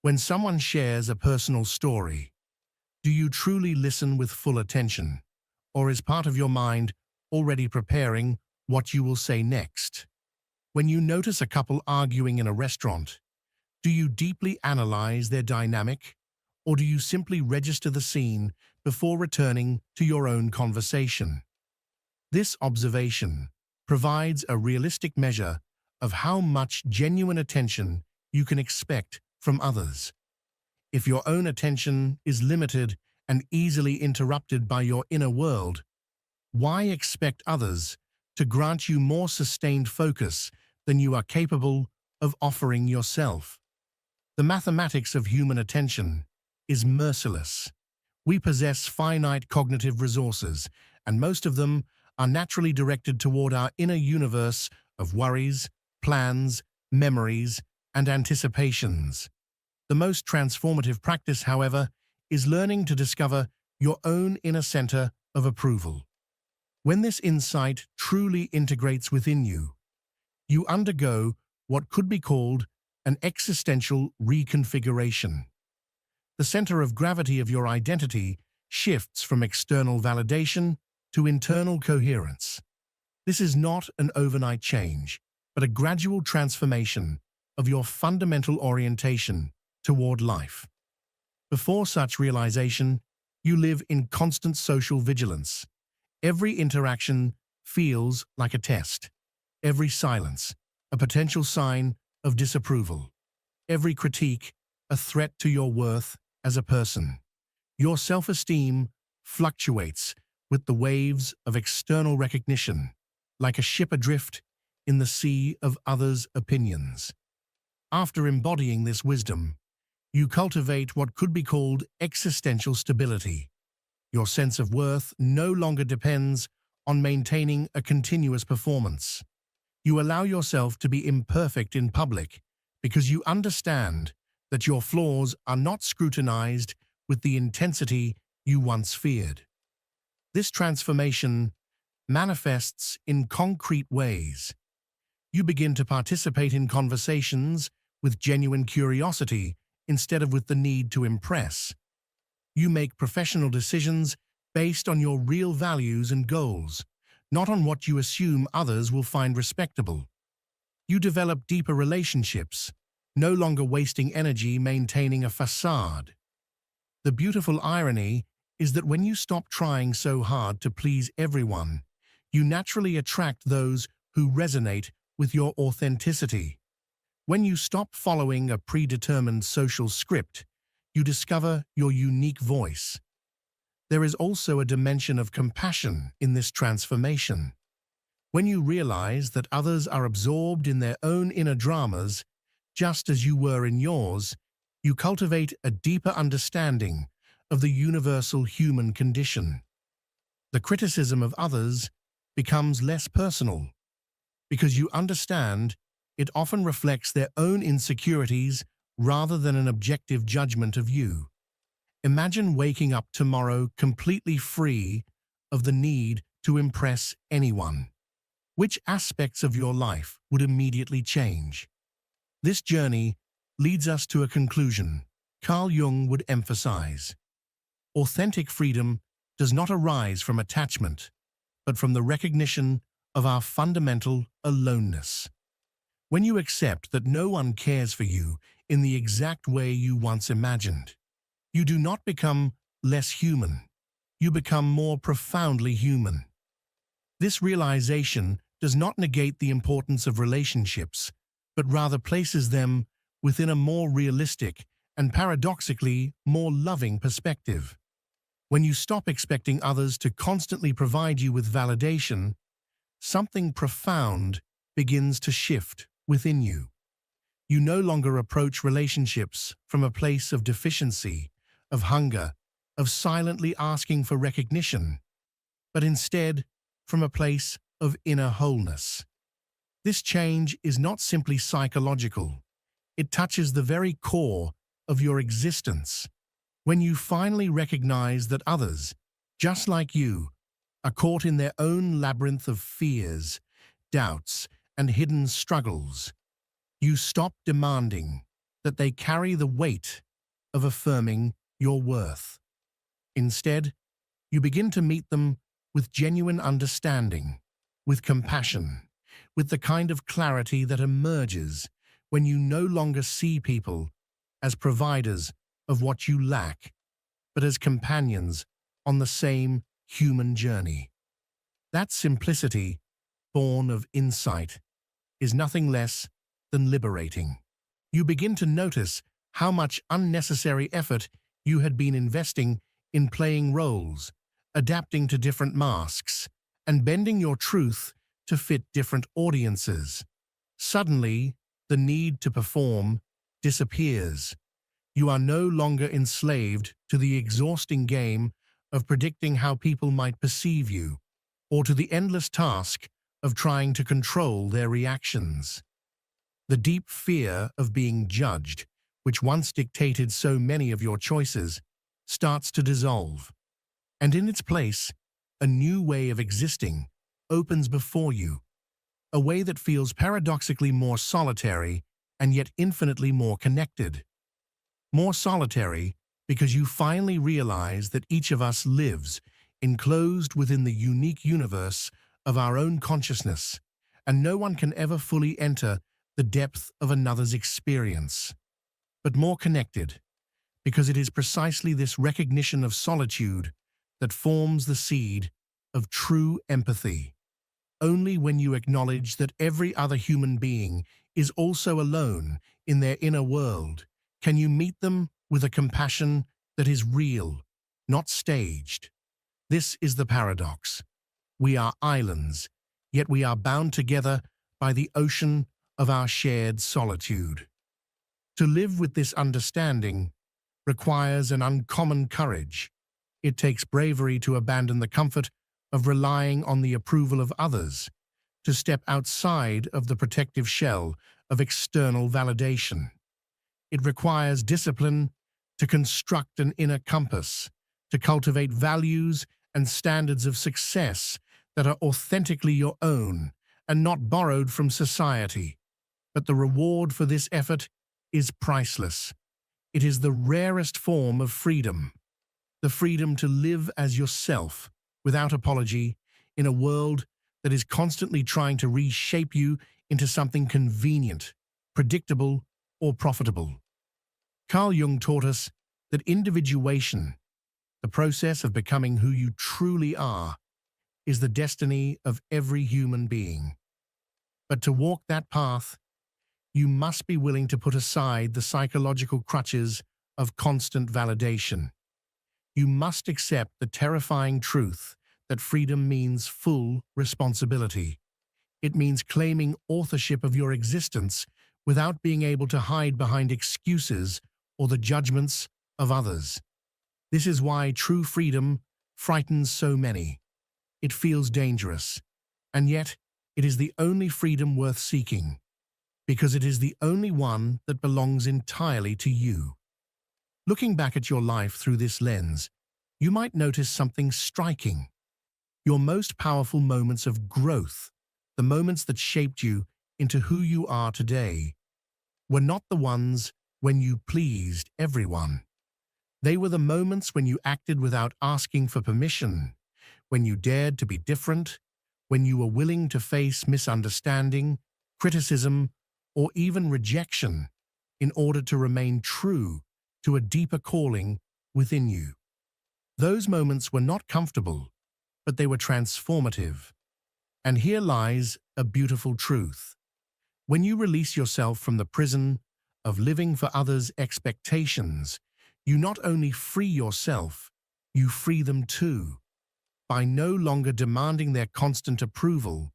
When someone shares a personal story, do you truly listen with full attention, or is part of your mind already preparing what you will say next? When you notice a couple arguing in a restaurant, do you deeply analyze their dynamic, Or do you simply register the scene before returning to your own conversation? This observation provides a realistic measure of how much genuine attention you can expect from others. If your own attention is limited and easily interrupted by your inner world, why expect others to grant you more sustained focus than you are capable of offering yourself? The mathematics of human attention is merciless. We possess finite cognitive resources, and most of them are naturally directed toward our inner universe of worries, plans, memories, and anticipations. The most transformative practice, however, is learning to discover your own inner center of approval. When this insight truly integrates within you, you undergo what could be called an existential reconfiguration. The center of gravity of your identity shifts from external validation to internal coherence. This is not an overnight change, but a gradual transformation of your fundamental orientation toward life. Before such realization, you live in constant social vigilance. Every interaction feels like a test. Every silence, a potential sign of disapproval. Every critique, a threat to your worth as a person. Your self-esteem fluctuates with the waves of external recognition, like a ship adrift in the sea of others' opinions. After embodying this wisdom, you cultivate what could be called existential stability. Your sense of worth no longer depends on maintaining a continuous performance. You allow yourself to be imperfect in public because you understand that your flaws are not scrutinized with the intensity you once feared. This transformation manifests in concrete ways. You begin to participate in conversations with genuine curiosity instead of with the need to impress. You make professional decisions based on your real values and goals, not on what you assume others will find respectable. You develop deeper relationships, no longer wasting energy maintaining a facade. The beautiful irony is that when you stop trying so hard to please everyone, you naturally attract those who resonate with your authenticity. When you stop following a predetermined social script, you discover your unique voice. There is also a dimension of compassion in this transformation. When you realize that others are absorbed in their own inner dramas, just as you were in yours, you cultivate a deeper understanding of the universal human condition. The criticism of others becomes less personal, because you understand it often reflects their own insecurities rather than an objective judgment of you. Imagine waking up tomorrow completely free of the need to impress anyone. Which aspects of your life would immediately change? This journey leads us to a conclusion Carl Jung would emphasize. Authentic freedom does not arise from attachment, but from the recognition of our fundamental aloneness. When you accept that no one cares for you in the exact way you once imagined, you do not become less human. You become more profoundly human. This realization does not negate the importance of relationships, but rather places them within a more realistic and paradoxically more loving perspective. When you stop expecting others to constantly provide you with validation, something profound begins to shift within you. You no longer approach relationships from a place of deficiency, of hunger, of silently asking for recognition, but instead from a place of inner wholeness. This change is not simply psychological. It touches the very core of your existence. When you finally recognize that others, just like you, are caught in their own labyrinth of fears, doubts, and hidden struggles, you stop demanding that they carry the weight of affirming your worth. Instead, you begin to meet them with genuine understanding, with compassion, with the kind of clarity that emerges when you no longer see people as providers of what you lack, but as companions on the same human journey. That simplicity, born of insight, is nothing less than liberating. You begin to notice how much unnecessary effort you had been investing in playing roles, adapting to different masks, and bending your truth to fit different audiences. Suddenly, the need to perform disappears. You are no longer enslaved to the exhausting game of predicting how people might perceive you, or to the endless task of trying to control their reactions. The deep fear of being judged, which once dictated so many of your choices, starts to dissolve. And in its place, a new way of existing opens before you, a way that feels paradoxically more solitary and yet infinitely more connected. More solitary because you finally realize that each of us lives enclosed within the unique universe of our own consciousness, and no one can ever fully enter the depth of another's experience. But more connected, because it is precisely this recognition of solitude that forms the seed of true empathy. Only when you acknowledge that every other human being is also alone in their inner world can you meet them with a compassion that is real, not staged. This is the paradox. We are islands, yet we are bound together by the ocean of our shared solitude. To live with this understanding requires an uncommon courage. It takes bravery to abandon the comfort of relying on the approval of others, to step outside of the protective shell of external validation. It requires discipline to construct an inner compass, to cultivate values and standards of success that are authentically your own and not borrowed from society. But the reward for this effort is priceless. It is the rarest form of freedom, the freedom to live as yourself, without apology, in a world that is constantly trying to reshape you into something convenient, predictable, or profitable. Carl Jung taught us that individuation, the process of becoming who you truly are, is the destiny of every human being. But to walk that path, you must be willing to put aside the psychological crutches of constant validation. You must accept the terrifying truth that freedom means full responsibility. It means claiming authorship of your existence without being able to hide behind excuses or the judgments of others. This is why true freedom frightens so many. It feels dangerous, and yet it is the only freedom worth seeking, because it is the only one that belongs entirely to you. Looking back at your life through this lens, you might notice something striking. Your most powerful moments of growth, the moments that shaped you into who you are today, were not the ones when you pleased everyone. They were the moments when you acted without asking for permission, when you dared to be different, when you were willing to face misunderstanding, criticism, or even rejection in order to remain true to a deeper calling within you. Those moments were not comfortable, but they were transformative. And here lies a beautiful truth. When you release yourself from the prison of living for others' expectations, you not only free yourself, you free them too. By no longer demanding their constant approval,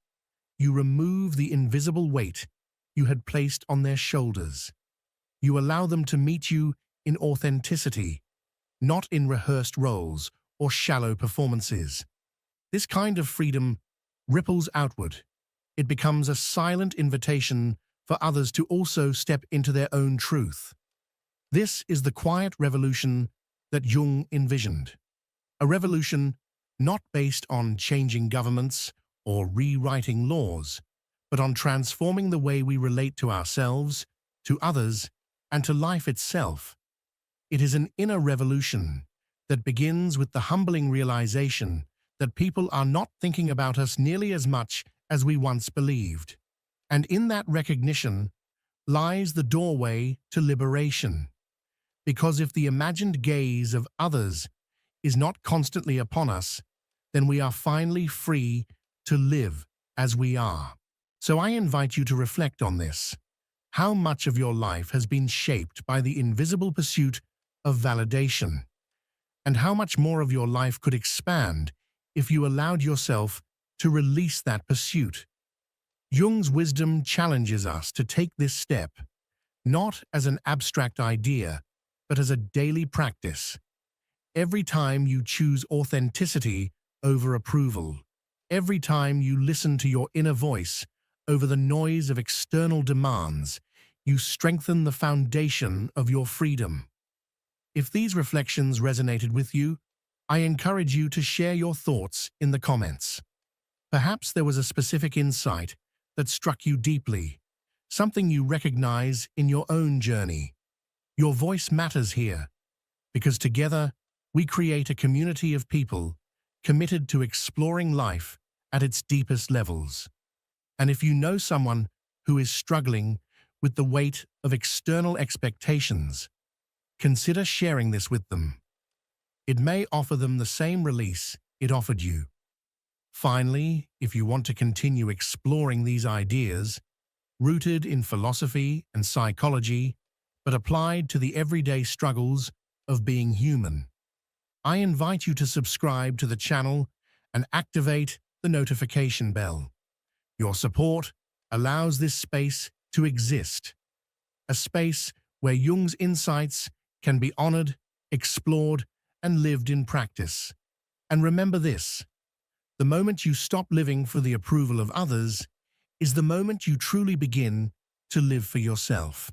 you remove the invisible weight you had placed on their shoulders. You allow them to meet you in authenticity, not in rehearsed roles or shallow performances. This kind of freedom ripples outward. It becomes a silent invitation for others to also step into their own truth. This is the quiet revolution that Jung envisioned. A revolution not based on changing governments or rewriting laws, but on transforming the way we relate to ourselves, to others, and to life itself. It is an inner revolution that begins with the humbling realization that people are not thinking about us nearly as much as we once believed. And in that recognition lies the doorway to liberation. Because if the imagined gaze of others is not constantly upon us, then we are finally free to live as we are. So I invite you to reflect on this. How much of your life has been shaped by the invisible pursuit of validation? And how much more of your life could expand if you allowed yourself to release that pursuit? Jung's wisdom challenges us to take this step, not as an abstract idea, but as a daily practice. Every time you choose authenticity over approval, every time you listen to your inner voice over the noise of external demands, you strengthen the foundation of your freedom. If these reflections resonated with you, I encourage you to share your thoughts in the comments. Perhaps there was a specific insight that struck you deeply, something you recognize in your own journey. Your voice matters here, because together we create a community of people committed to exploring life at its deepest levels. And if you know someone who is struggling with the weight of external expectations, consider sharing this with them. It may offer them the same release it offered you. Finally, if you want to continue exploring these ideas, rooted in philosophy and psychology, but applied to the everyday struggles of being human, I invite you to subscribe to the channel and activate the notification bell. Your support allows this space to exist, a space where Jung's insights can be honored, explored, and lived in practice. And remember this: the moment you stop living for the approval of others is the moment you truly begin to live for yourself.